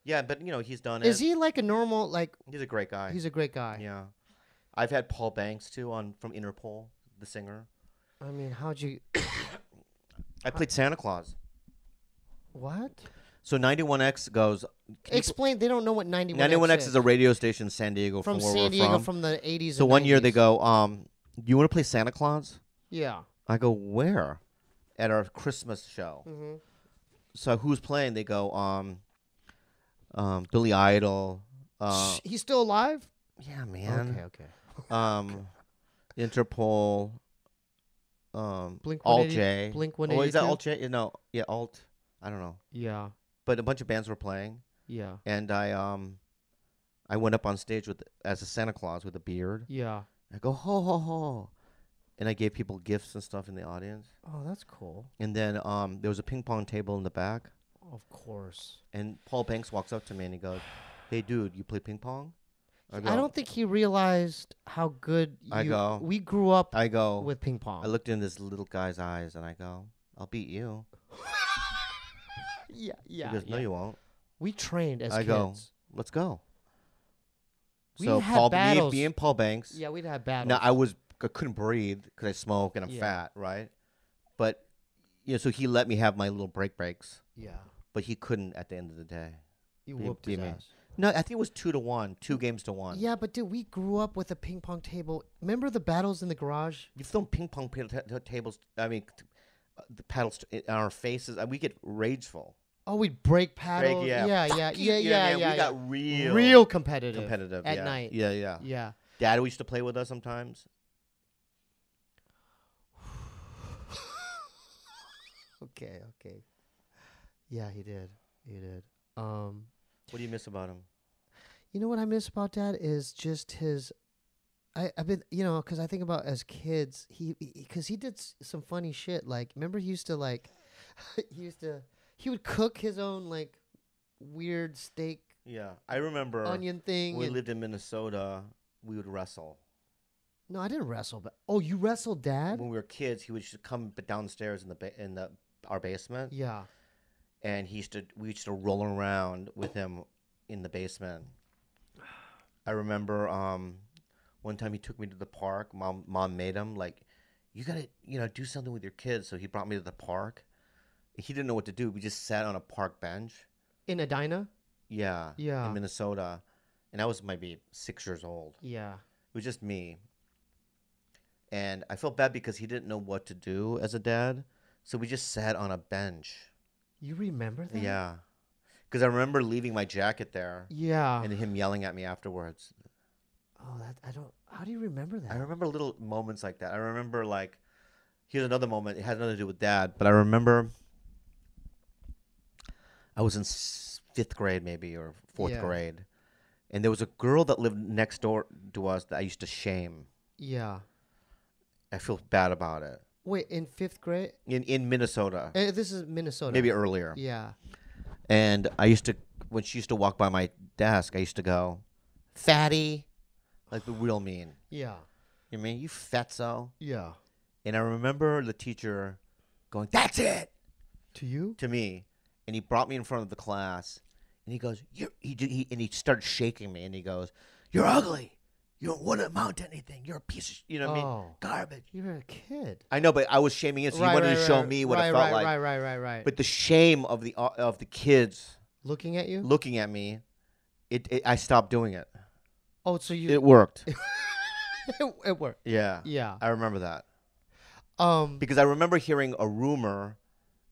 Yeah, but he's done it. Is he like a normal He's a great guy. He's a great guy. Yeah, I've had Paul Banks too from Interpol, the singer. I mean, how'd you? I played Santa Claus. What? So 91X goes. Explain. They don't know what 91X 91X is a radio station in San Diego from where San we're Diego from the 80s. So and one year 90s. they go, you want to play Santa Claus? Yeah. I go, where? At our Christmas show. Mm-hmm. So who's playing? They go, Billy Idol. He's still alive? Yeah, man. Okay. Interpol. Blink Alt J. Blink Oh, is 182. that Alt J? No, yeah, Alt. I don't know. Yeah. But a bunch of bands were playing, Yeah. and I went up on stage as a Santa Claus with a beard. Yeah. I go ho ho ho, and I gave people gifts and stuff in the audience. Oh, that's cool. And then there was a ping pong table in the back, Of course. and Paul Banks walks up to me and he goes, "Hey, dude, you play ping pong?" I don't think he realized how good we grew up I go with ping pong. I looked in this little guy's eyes and I go, "I'll beat you." Yeah. He goes, "No, you won't." We trained as I kids. go, "Let's go." We So had battles. me and Paul Banks. Yeah, we'd have battles. Now I couldn't breathe because I smoke and I'm fat, right? But so he let me have my little breaks. Yeah. But he couldn't at the end of the day. You He whooped beat his me. ass. No, I think it was 2-1, 2 games to 1. Yeah, but dude, we grew up with a ping pong table. Remember the battles in the garage? You've thrown ping pong tables. I mean, the paddles in our faces. We get rageful. Oh, we'd break paddles. Yeah. Yeah. We got real competitive. at yeah. night. Yeah. Yeah. Dad used to play with us sometimes. Okay. Yeah, he did. What do you miss about him? You know what I miss about Dad is just his. I've been, because I think about as kids, because he did some funny shit. Like, remember he used to he would cook his own like weird steak. Yeah, I remember onion thing. When we lived in Minnesota, we would wrestle. No, I didn't wrestle, but you wrestled Dad? When we were kids, he would just come downstairs in our basement. Yeah. And we used to roll around with him in the basement. I remember one time he took me to the park. Mom made him like, you gotta do something with your kids. So he brought me to the park. He didn't know what to do. We just sat on a park bench. In Edina? Yeah. Yeah. In Minnesota, and I was maybe 6 years old. Yeah. It was just me. And I felt bad because he didn't know what to do as a dad. So we just sat on a bench. You remember that? Yeah. Because I remember leaving my jacket there. Yeah. And him yelling at me afterwards. Oh, I don't. How do you remember that? I remember little moments like that. I remember like, here's another moment. It had nothing to do with Dad, but I remember I was in 5th grade maybe or 4th grade, and there was a girl that lived next door to us that I used to shame. Yeah. I feel bad about it. Wait, in 5th grade? In Minnesota. This is Minnesota. Maybe earlier. Yeah. And I used to, when she used to walk by my desk, I used to go, fatty, like the real mean. Yeah. You mean, you fatso? Yeah. And I remember the teacher going, that's it! To you? To me. And he brought me in front of the class. And he goes, and he started shaking me. And he goes, you're ugly. You don't want to amount to anything. You're a piece of, you know what I mean? Garbage. You're a kid. I know, but I was shaming him, so he wanted to show me what it felt like. Right. But the shame of the kids looking at you? Looking at me, I stopped doing it. Oh, so you... It worked. It worked. Yeah. Yeah. I remember that. Because I remember hearing a rumor.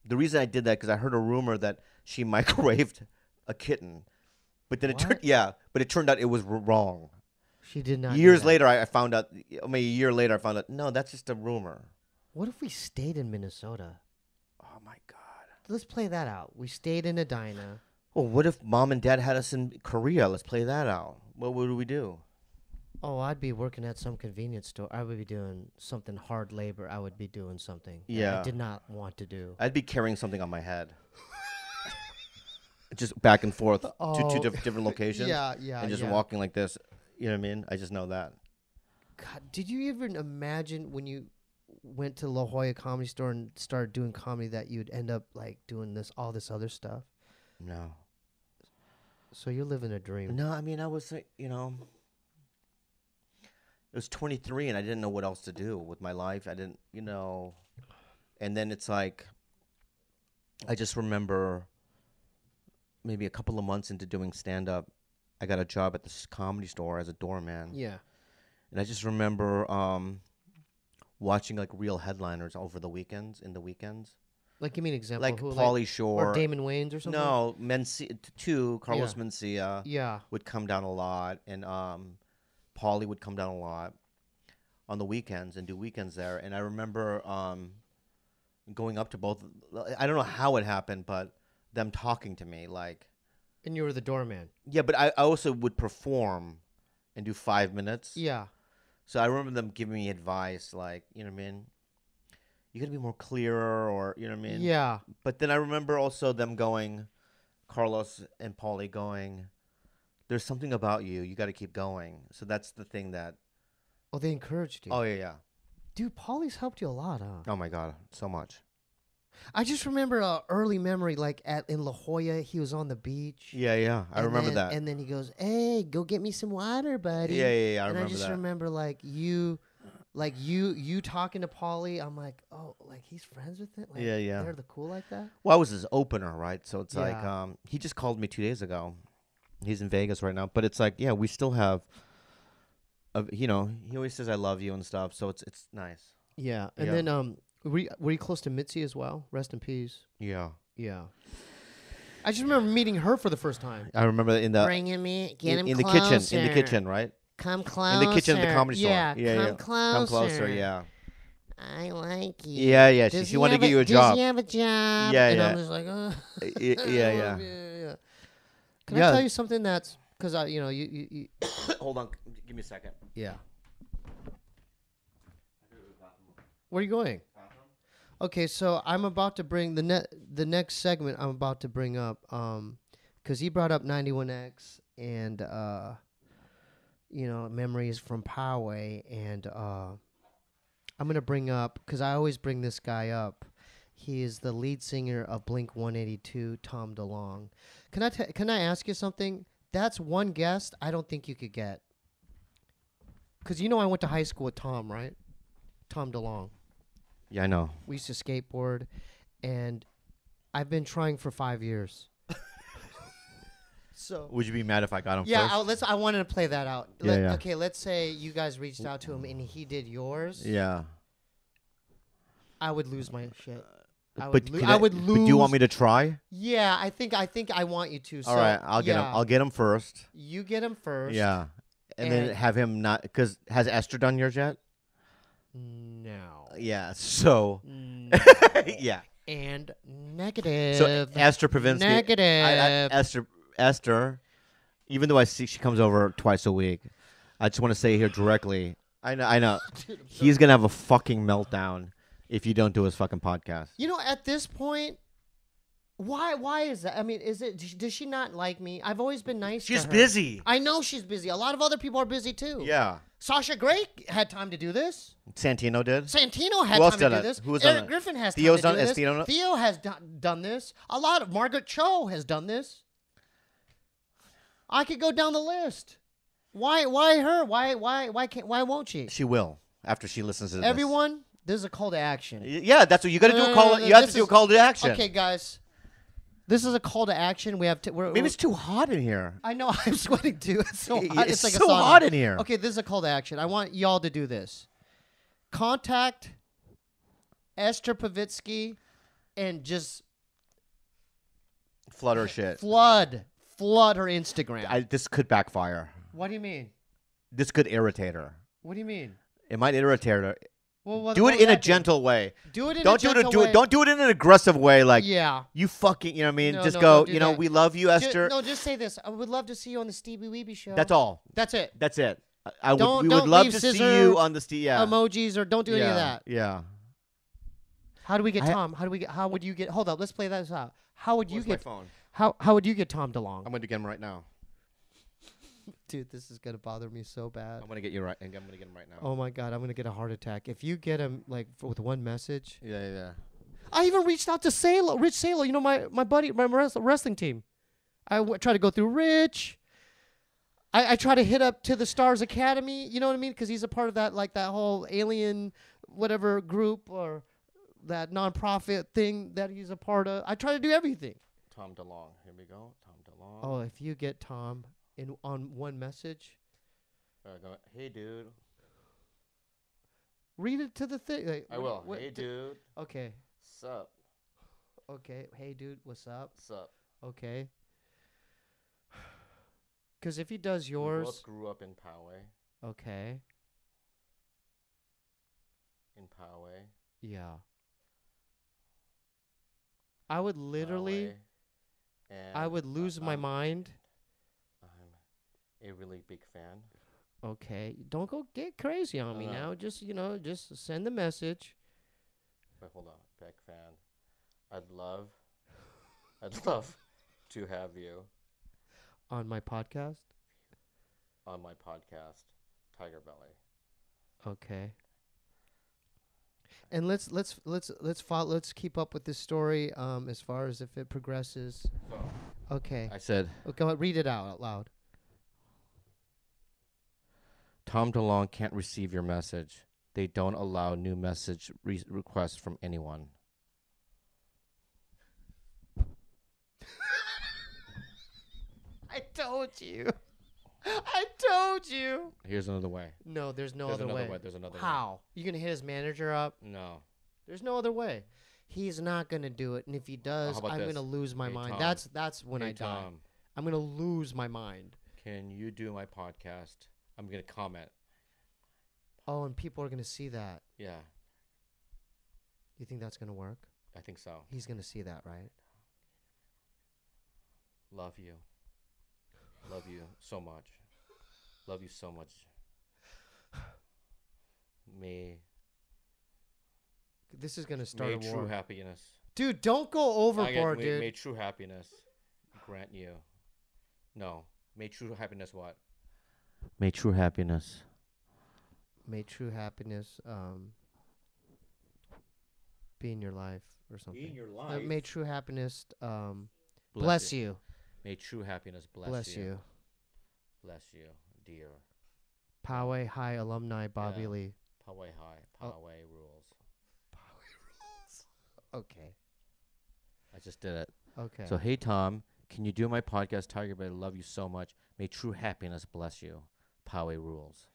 The reason I did that, because I heard a rumor that she microwaved a kitten. But then it turned out it was wrong. She did not. Years later, I found out. I mean, a year later, I found out. No, that's just a rumor. What if we stayed in Minnesota? Oh my God! Let's play that out. We stayed in Edina. Well, what if Mom and Dad had us in Korea? Let's play that out. What would we do? Oh, I'd be working at some convenience store. I would be doing something hard labor. I would be doing something that I did not want to do. I'd be carrying something on my head. Just back and forth to two different locations. Yeah. And just walking like this. You know what I mean? I just know that. God, did you even imagine when you went to La Jolla Comedy Store and started doing comedy that you'd end up like doing all this other stuff? No. So you're living a dream. No, I mean, I was, it was 23 and I didn't know what else to do with my life. I didn't, and then it's like, I just remember maybe a couple of months into doing stand-up, I got a job at this comedy store as a doorman. Yeah. And I just remember watching like real headliners over the weekends, in the weekends. Like, give me an example. Like who, Pauly Shore. Or Damon Wayans or something? No, Carlos Mencia. Yeah. Would come down a lot. And Pauly would come down a lot on the weekends and do weekends there. And I remember going up to both. I don't know how it happened, but them talking to me like. And you were the doorman. Yeah, but I also would perform and do 5 minutes. Yeah. So I remember them giving me advice like, you know what I mean? You got to be more clearer or, you know what I mean? Yeah. But then I remember also them going, Carlos and Pauly going, there's something about you. You got to keep going. So that's the thing that. Oh, they encouraged you. Oh, yeah. Dude, Pauly's helped you a lot, huh? Oh, my God. So much. I just remember an early memory, like in La Jolla, he was on the beach. Yeah. I remember that. And then he goes, "Hey, go get me some water, buddy." Yeah. I remember remember that. And I just remember you talking to Pauly. I'm like, oh, like he's friends with it. Like, yeah. They're the cool like that. Well, I was his opener, right? So it's Yeah. like he just called me 2 days ago. He's in Vegas right now, but it's like, yeah, we still have. He always says I love you and stuff, so it's nice. Yeah, and Yeah. then were you close to Mitzi as well? Rest in peace. Yeah. Yeah. I just remember meeting her for the first time. I remember in the Bringing me, get him in the kitchen, right? Come closer. In the kitchen of the comedy store. Yeah, Yeah. come closer. Yeah. I like you. Yeah. Does She wanted to get you a Does job. he have a job? Yeah, and yeah. I'm just like, oh. Yeah. Can I tell you something that's because you Hold on, give me a second. yeah. Where are you going? Okay, so I'm about to bring the next segment. I'm about to bring up because he brought up 91X and memories from Poway, and I'm gonna bring up because I always bring this guy up. He is the lead singer of Blink 182, Tom DeLonge. Can I ask you something? That's one guest I don't think you could get. Because I went to high school with Tom, right? Tom DeLonge. Yeah, I know. We used to skateboard, and I've been trying for 5 years. So Would you be mad if I got him yeah, first? I wanted to play that out. Yeah. Okay, let's say you guys reached out to him and he did yours. Yeah. I would lose my shit. I But would, I would lose. But do you want me to try? Yeah, I think I want you to. So, All right, I'll get him. I'll get him first. You get him first. Yeah, and then have him not because has Esther done yours yet? No. Yeah. So. No. Yeah. And negative. So Esther prevents negative. Esther, even though I see she comes over twice a week, I just want to say here directly. I know. Dude, He's gonna have a fucking meltdown if you don't do his fucking podcast. You know, at this point, why is that? I mean, does she not like me? I've always been nice. She's to her. busy. I know she's busy. A lot of other people are busy too. Yeah. Sasha Grey had time to do this. Santino did. Santino had Who else time to did do it? this. Who has done Eric it? Griffin has Theo's time to done- do this. has Theo Theo has done this. A lot of Margaret Cho has done this. I could go down the list. Why her? Why won't she? She will after she listens to this. Everyone, this is a call to action. Yeah, that's what you got to do. No, You have to do a call to action. Okay, guys. This is a call to action. We have to. Maybe it's too hot in here. I know. I'm sweating too. It's so hot. It's like so a sauna. hot in here. Okay, this is a call to action. I want y'all to do this. Contact Esther Pavitsky and just Flood her shit. flood her Instagram. This could backfire. What do you mean? This could irritate her. What do you mean? It might irritate her. Well, Do it in a gentle way. Do it in Don't a gentle way. Don't do it in an aggressive way. Like Yeah. you fucking. You know what I mean? No, Just no, go. don't do You know, that. we love you, Esther. Just say this. I would love to see you on the Steebee Weebee Show. That's all. That's it. That's it. We would Don't love leave to see scissor you on the yeah. Emojis or don't do any of that. Yeah. How do we get Tom? How would you get? Hold up. Let's play that out. How would you Where's get? my phone? How would you get Tom DeLonge? I'm going to get him right now. Dude, this is gonna bother me so bad. I'm going to get you right. I'm going to get him right now. Oh my god, I'm gonna get a heart attack if you get him like with one message. Yeah. I even reached out to Rich Salo. You know my buddy, my wrestling team. I try to go through Rich. I try to hit up to the Stars Academy. You know what I mean? Because he's a part of that that whole alien whatever group or that nonprofit thing that he's a part of. I try to do everything. Tom DeLonge. Here we go. Tom DeLonge. Oh, if you get Tom on one message, Go, hey, dude. read it to the thing. Like, I will. what- Hey, dude. Okay. Sup? Okay. Hey, dude. What's up? Sup? Okay. Because if he does We both yours, grew up in Poway. okay. In Poway. Yeah. I would literally, Poway, and I would lose my mind. I'm a really big fan. Okay. Don't go get crazy on me now. Just, just send the message. Wait, hold on. Big fan. I'd love to have you On my podcast. on my podcast, Tiger Belly. Okay. And let's follow, let's keep up with this story as far as if it progresses. Okay. I said, Go ahead, read it out loud. Tom DeLonge can't receive your message. They don't allow new message requests from anyone. I told you. I told you. Here's another way. No, there's no There's other another way. way. There's another way. How? You gonna hit his manager up? No. There's no other way. He's not gonna do it, and if he does, How about I'm this? gonna lose my Hey, mind. Tom. That's when Hey, I die. Tom, I'm gonna lose my mind. can you do my podcast? I'm gonna comment. Oh, and people are gonna see that. Yeah, You think that's gonna work? I think so. He's gonna see that, right? Love you. Love you so much. Love you so much. May This is gonna start a true war. happiness. Dude, don't go overboard, dude. May true happiness grant you. No. May true happiness what? May true happiness. May true happiness be in your life or something. Be in your life. May true happiness bless you. May true happiness Bless you. Bless you, dear. Poway High alumni Bobby Yeah. Lee. Poway High. Oh. Poway rules. Okay. I just did it. Okay. So, hey, Tom, Can you do my podcast, Tiger? But I love you so much. May true happiness bless you. Poway rules.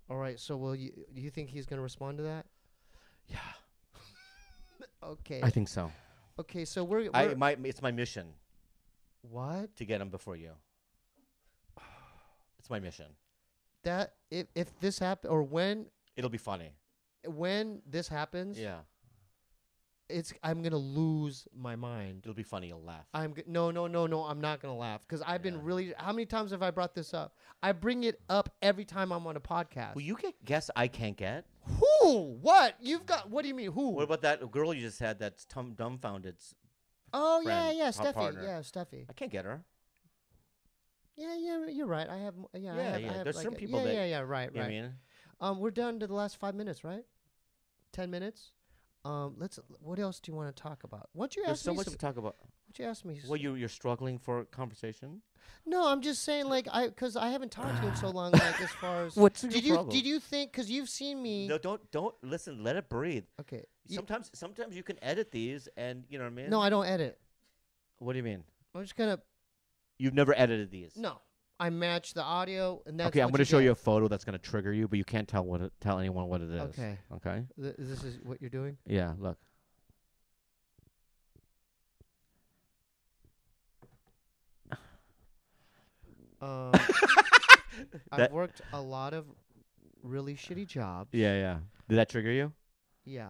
All right. So do you think he's gonna respond to that? Yeah. Okay. I think so. Okay. So we're it's my mission what? to get him before you. It's my mission. That if this happens or when It'll be funny. this happens, Yeah. I'm gonna lose my mind. It'll be funny. You'll laugh. No. I'm not gonna laugh because I've been Yeah. really. How many times have I brought this up? I bring it up every time I'm on a podcast. Will you guess I can't get? Who? What? You've got? What do you mean? Who? What about that girl you just had that's dumbfounded? Oh friend, yeah, our Steffi. partner? Yeah, Steffi. I can't get her. Yeah, you're right. I have. Yeah, Yeah, I yeah. have There's like some a- people yeah, that- Yeah, right, You know right. what I mean? We're down to the last 5 minutes, right? 10 minutes. What else do you want to talk about? Why don't you There's ask so me? much to talk about. Why don't you ask me? Well, you're struggling for conversation. No, I'm just saying, like, because I haven't talked to you in so long. Like, as far as What's did you think? Because you've seen me. No, don't listen. Let it breathe. Okay. Sometimes you can edit these, and you know what I mean. No, I don't edit. What do you mean? I'm just gonna. You've never edited these. No, I match the audio, and that's Okay, I'm what going to show get. you a photo that's going to trigger you, but you can't tell anyone what it is. Okay. Okay. This is what you're doing. Yeah. Look. I've worked a lot of really shitty jobs. Yeah. Did that trigger you? Yeah.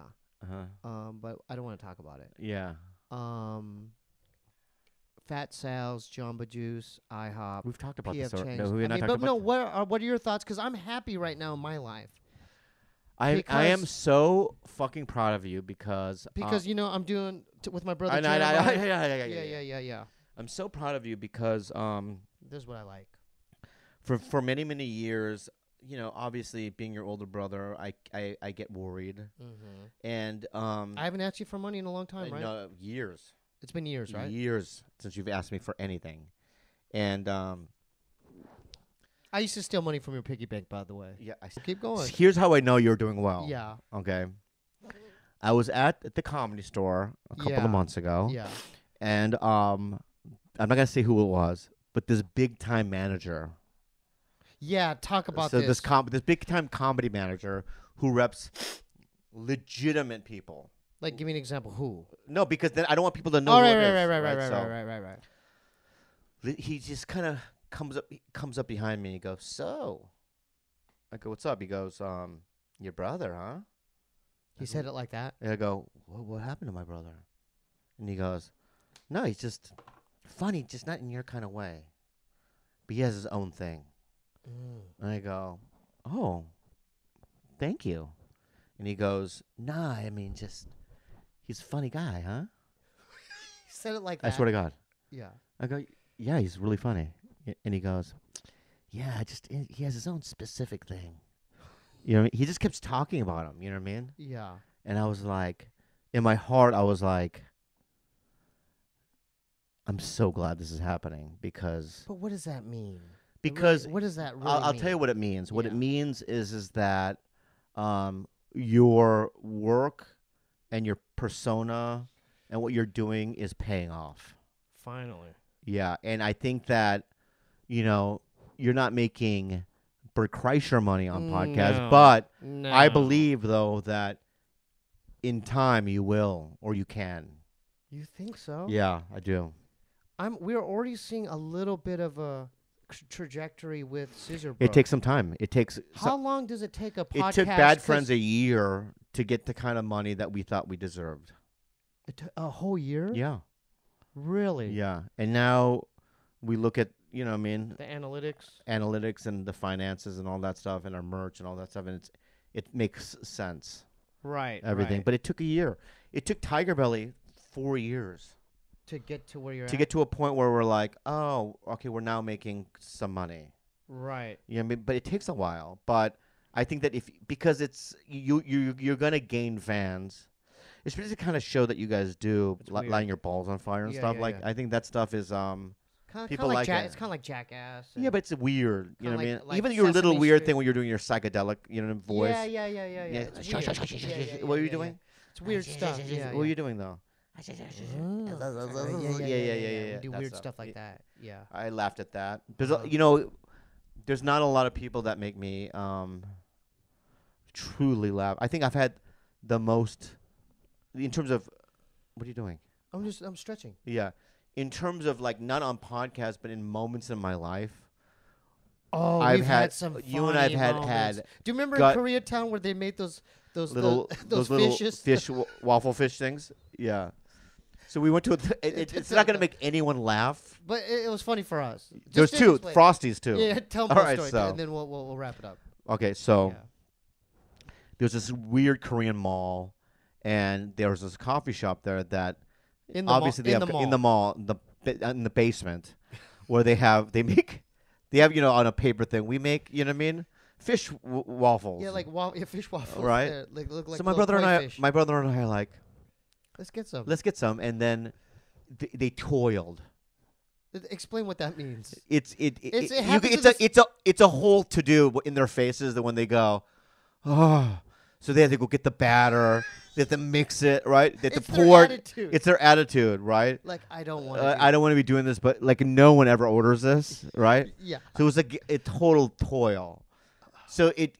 But I don't want to talk about it. Yeah. Fat Sal's, Jamba Juice, IHOP. We've talked about PF this. Chang's. No, we're not talking but about no. What are your thoughts? Because I'm happy right now in my life. I am because- so fucking proud of you because You know I'm doing with my brother. I know, Jeremiah. yeah. Yeah. I'm so proud of you because This is what I like. for many years, you know, obviously being your older brother, I get worried, Mm-hmm. and I haven't asked you for money in a long time, right? no, years. It's been years, right? Years since you've asked me for anything, and I used to steal money from your piggy bank, by the way. yeah, Keep going. Here's how I know you're doing well. Yeah. Okay. I was at the Comedy Store a couple Yeah. of months ago. Yeah. And I'm not gonna say who it was, but this big time manager. Yeah. Talk about So this. this big time comedy manager who reps legitimate people. Like, give me an example. Who? No, because then I don't want people to know. Oh, who right, it is, right. He just kind of comes up behind me and he goes, "So," I go, "What's up?" He goes, "Your brother, huh?" He said it like that. And I go, "What happened to my brother?" And he goes, "No, he's just funny, just not in your kind of way. But he has his own thing." And I go, "Oh, thank you." And he goes, "Nah, I mean, just he's a funny guy, huh?" He said it like that. I swear to God. Yeah. I go, "Yeah, he's really funny." And he goes, "Yeah, he has his own specific thing." You know what I mean? He just keeps talking about him. You know what I mean? Yeah. And I was like, in my heart, I was like, I'm so glad this is happening because But what does that mean? what does that really I'll mean? tell you what it means. What it Yeah. means is that your work and your persona and what you're doing is paying off. Finally. Yeah, and I think that, you know, you're not making Bert Kreischer money on podcasts, No. but No. I believe, though, that in time you will or you can. You think so? Yeah, I do. We're already seeing a little bit of a trajectory with Scissor Bro. It takes some time. It takes. How long does it take a podcast? It took Bad 'cause Friends a year to get the kind of money that we thought we deserved. a whole year? Yeah. Really? Yeah. And now we look at, you know what I mean, The analytics? analytics and the finances and all that stuff and our merch and all that stuff. And it makes sense. Right. Everything. right. But it took a year. It took Tiger Belly 4 years To get to where you're to at? get to a point where we're like, oh, okay, we're now making some money. Right. You know what I mean? But it takes a while. But I think that because it's you're gonna gain fans, especially the kind of show that you guys do, It's weird. lighting your balls on fire and Yeah, stuff. yeah, like yeah. I think that stuff is people like like it. It's kind of like Jackass. Yeah, but it's weird. You know what I Kinda mean? like Even your little Sesame weird Street. thing when you're doing your psychedelic, voice. Yeah. Yeah. It's weird. Yeah, What are you yeah, doing? yeah. It's weird stuff. Yeah. What are you doing though? Yeah. We do That weird stuff. stuff like that. Yeah. I laughed at that. There's Uh-huh. there's not a lot of people that make me truly laugh. I think I've had the most in terms of what are you doing? I'm stretching. Yeah. In terms of like not on podcasts but in moments in my life. Oh, I've we've had- had some. you and I've funny moments. had Do you remember gut- in Koreatown where they made those Little those little fishes? waffle fish things. Yeah. So we went to it's not going to make anyone laugh. But it was funny for us. There's Just two explain. Frosties too. Yeah, tell me All the right, story, so- and then we'll wrap it up. Okay, so Yeah. there's this weird Korean mall, and there was this coffee shop there that In the obviously mall, they have in the mall, in the basement, where they have on a paper thing. We make fish waffles. Yeah, like fish waffles. Right. Like look like So my little brother and koi I, fish. my brother and I are like, Let's get some. let's get some, and then they toiled. Explain what that means. It's happens in it's a whole to do in their faces that when they go, oh, so they have to go get the batter, they have to mix it, right? They have It's to their pour. attitude. It's their attitude, right? Like I don't want. I don't want to be doing this, but like no one ever orders this, right? Yeah. So it was like a total toil. So and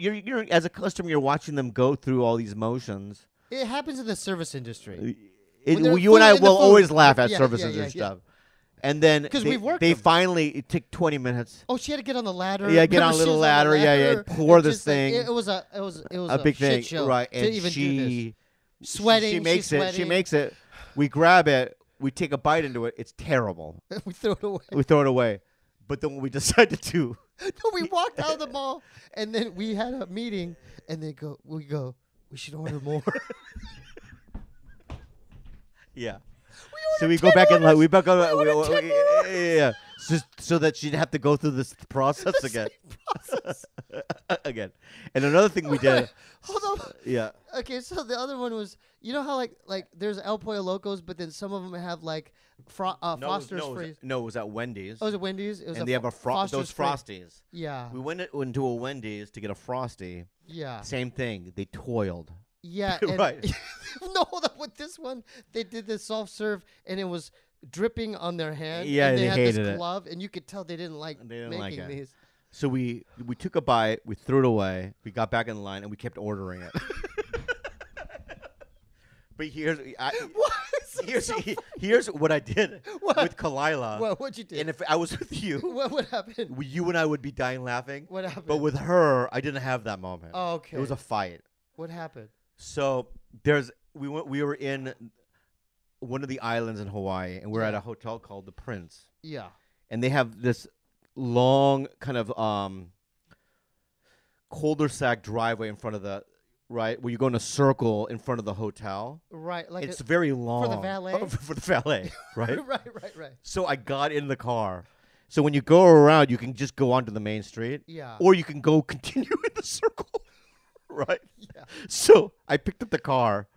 you're as a customer, you're watching them go through all these motions. It happens in the service industry. You When they're and I in the will food. always laugh at Yeah, services yeah, and yeah. stuff. And then 'Cause we've worked they them. finally it took 20 minutes. Oh, she had to get on the ladder. Yeah, get on a Remember, she little was ladder. Yeah, ladder, pour and this just, like, thing. it was a A big shit thing, show right? to And even do she this. Sweating. She makes she's it. She sweating. makes it. We grab it. We take a bite into it. It's terrible. We throw it away. We throw it away. But then when we decided to, No, we walked out of the mall, and then we had a meeting, and we should order more. yeah. We So we ordered go 10 back and like orders. we back on. We ordered 10 more yeah. So that she'd have to go through this process again. Process. Again. And another thing we did. Hold on. Yeah. Okay, so the other one was, you know how like there's El Pollo Locos, but then some of them have like Foster's freeze. No, it was at Wendy's. Oh, was it Wendy's? It was and they have those Foster's Freeze. Frosties. Yeah. We went into a Wendy's to get a Frosty. Yeah. Same thing. They toiled. Yeah. And Right. no, hold up. With this one, they did the soft serve, and it was dripping on their hand. Yeah, and they they had hated this it. glove, and you could tell they didn't like They didn't like making it. these. So we took a bite, we threw it away, we got back in line, and we kept ordering it. But here's what I did with Kalila. What'd you do? And if I was with you, what happened? you and I would be dying laughing. What happened? But with her, I didn't have that moment. Oh, okay. It was a fight. What happened? So we were in one of the islands in Hawaii, and we're at a hotel called the Prince. Yeah. And they have this long kind of cul-de-sac driveway in front of the where you go in a circle in front of the hotel. Right. Like It's very long. the valet? For the valet, right? right. So I got in the car. So when you go around, you can just go onto the main street. Yeah. Or you can go continue in the circle, right? Yeah. So I picked up the car,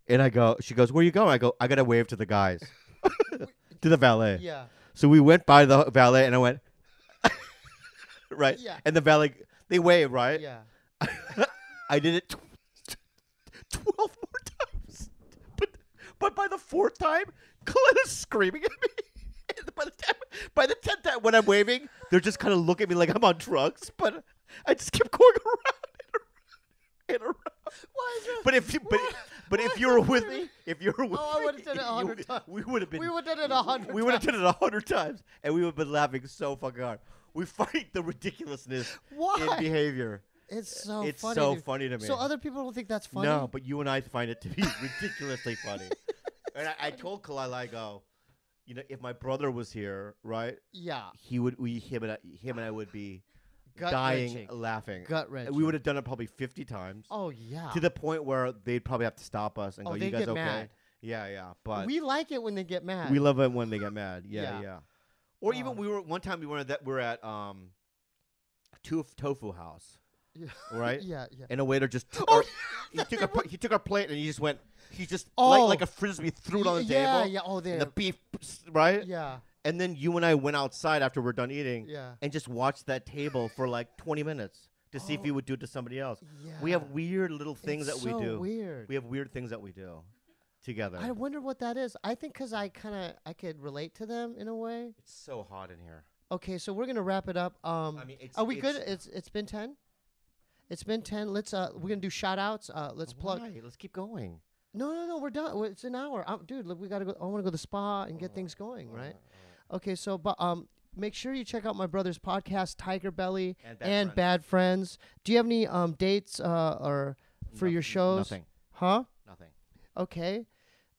and she goes, where are you going? I go, I got to wave to the guys, to the valet. Yeah. So we went by the valet, and I went, right? Yeah. And the valet, they waved, right? Yeah. I did it 12 more times. But by the fourth time, Coletta's screaming at me. And by the 10th time when I'm waving, they're just kind of looking at me like I'm on drugs. But I just kept going around and around. Why is that? But if you were with me, I would have done it 100 times. we would have been. We would have done it 100 We would have done it 100 times, and we would have been laughing so fucking hard. We fight the ridiculousness Why? in behavior. It's so It's funny. so dude. funny to me. So other people don't think that's funny? No, but you and I find it to be ridiculously funny. And I told Kalila, I go, if my brother was here, right? Yeah. Him and I would be Gut dying wrenching. laughing. Gut And wrenching. we would have done it probably 50 times. Oh, yeah. To the point where they'd probably have to stop us and Oh, go, they "You guys get okay?" mad. Yeah. But We like it when they get mad. we love it when they get mad. Yeah. Yeah. Or even one time we were at Tofu House, Yeah. right? Yeah. And a waiter just took Oh, he took our plate and he just Oh. like a frisbee threw it on the yeah, table. Yeah. Oh, And there. the beef, right? Yeah. And then you and I went outside after we're done eating Yeah. and just watched that table for like 20 minutes to see if he would do it to somebody else. We have Yeah. weird little things It's that we so do. weird. We have weird things that we do. together. I wonder what that is. I think because I could relate to them in a way. It's so hot in here. Okay, so we're gonna wrap it up. I mean, are we good? It's been 10. It's been 10. Let's we're gonna do shout outs. Let's plug. Let's keep going. No, we're done. It's an hour. Dude, look, we gotta go. I want to go to the spa and get things going, right? Okay, so but make sure you check out my brother's podcast, Tiger Belly and Bad Friends. Do you have any dates or for your shows? Nothing. Huh? Nothing. Okay.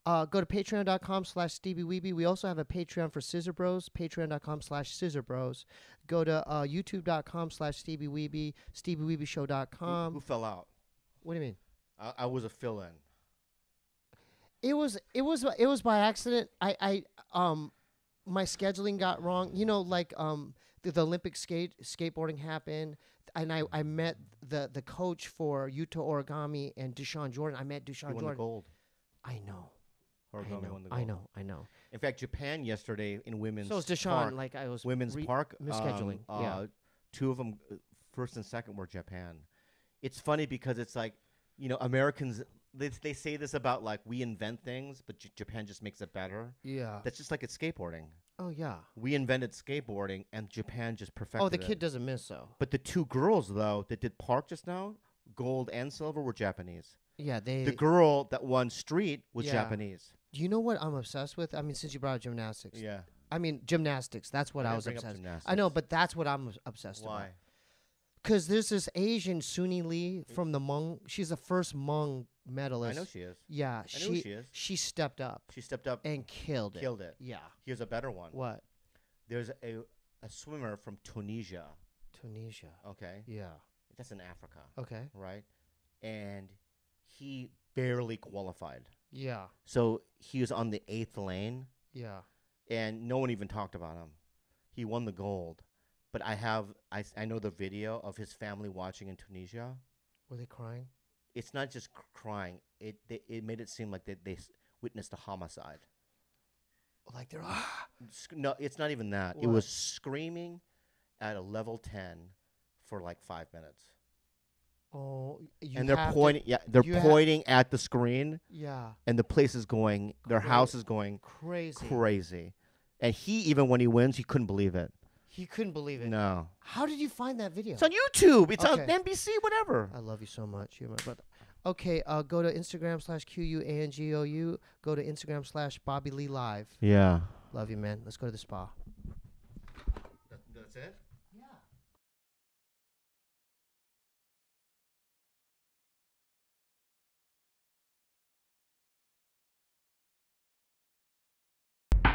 Go to patreon.com/Steebee Weebee. We also have a Patreon for Scissor Bros, patreon.com/Scissor Bros. Go to youtube.com/Steebee Weebee, SteebeeWeebieShow.com. Who fell out? What do you mean? I was a fill-in. It was by accident. My scheduling got wrong. You know, like the Olympic skateboarding happened, and I met the coach for Utah Origami and Deshaun Jordan. I met Deshaun Jordan. Won the gold. I know. Origami won the gold. I know. In fact, Japan yesterday in women's so was Deshaun. park, Like I was women's park misscheduling. Yeah. Two of them, first and second, were Japan. It's funny because it's like, you know, Americans. They say this about like we invent things, but Japan just makes it better. Yeah. That's just like it's skateboarding. Oh yeah. We invented skateboarding, and Japan just perfected it. Oh, the kid doesn't miss though. But the two girls though that did park just now, gold and silver, were Japanese. Yeah, The girl that won street was Yeah. Japanese. Do you know what I'm obsessed with? I mean, since you brought up gymnastics. Yeah. I mean, gymnastics. That's what I was bring up obsessed with. I gymnastics. know, but that's what I'm obsessed about. Why? Because there's this Asian Suni Lee from the Hmong. She's the first Hmong medalist. I know she is. Yeah, I know who she is. She stepped up She stepped up and killed it. killed it. Yeah. Here's a better one. What? There's a swimmer from Tunisia. Tunisia. Okay. Yeah. That's in Africa. Okay. Right? And he barely qualified. Yeah. So he was on the 8th lane, Yeah. and no one even talked about him. He won the gold. But I know the video of his family watching in Tunisia. Were they crying? It's not just crying. It made it seem like they witnessed a homicide. Like they're No, it's not even that. It What? was screaming at a level 10 for like 5 minutes. Oh, you And they're have to- pointing. They're you have- pointing at the screen, Yeah. and the place is going. Their house is going Crazy. crazy. And he, even when he wins, he couldn't believe it. He couldn't believe it. No, How did you find that video? it's on YouTube. It's on Okay. NBC. Whatever. I love you so much. You're my brother. Okay, go to Instagram/QUANGOU. Go to Instagram/Bobby Lee Live. Yeah. Love you, man. Let's go to the spa. That's it.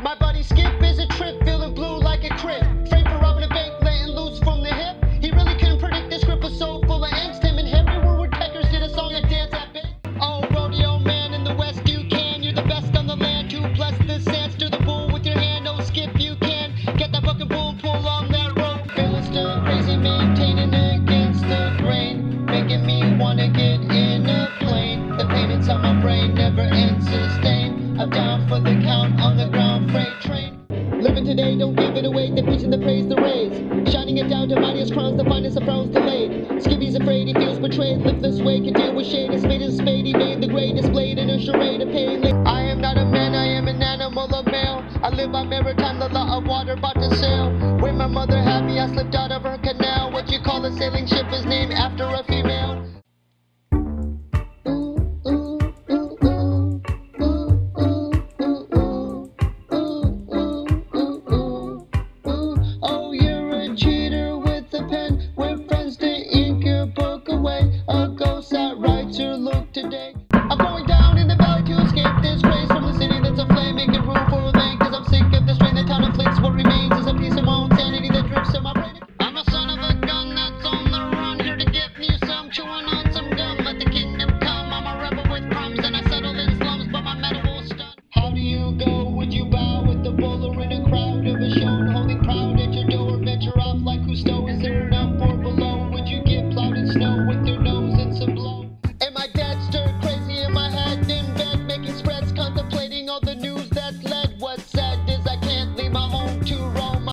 My buddy Skip is a trip, feeling blue like a crib. Framed for robbing a bank, letting loose from the hip. He really couldn't predict this script was so full of angst. Him and Henry woodpeckers did a song that danced that big. Oh, rodeo man in the West, you can. You're the best on the land to bless the sands. Do the bull with your hand, oh Skip, you can. Get that fucking bull, pull on that rope. Feeling still crazy, maintaining against the grain. Making me wanna get in a plane. The pain inside my brain never ends sustain. I'm down for the count on the ground freight train. Living today, don't give it away. They're preaching the praise, the raise. Shining it down to mightiest crowns, the finest of frowns delayed. Skippy's afraid, he feels betrayed. Live this way, can deal with shade. His fate is spade, he made the grade displayed in a charade of pain. I am not a man, I am an animal of male. I live by maritime, the law of water about to sail. Where my mother had me, I slipped out of her canal. What you call a sailing ship is named after a female. Oh, you're a cheater with a pen. We're friends to ink your book away. A ghost that writes your look today. I'm going down in the valley to escape this race from the city that's aflame, making room for a lane. Cause I'm sick of this train, the town inflicts. What remains is a piece of my own sanity that drips in my brain. I'm a son of a gun that's on the run, here to get me some, chewing on some gum. Let the kingdom come. I'm a rebel with crumbs, and I settle in slums, but my metal will stun. How do you go? Would you bow with the bowler in a crowd of a show, holding proud at your door? Venture off like Cousteau. Is there enough or below? Would you get plowed in snow with your nose in some blow?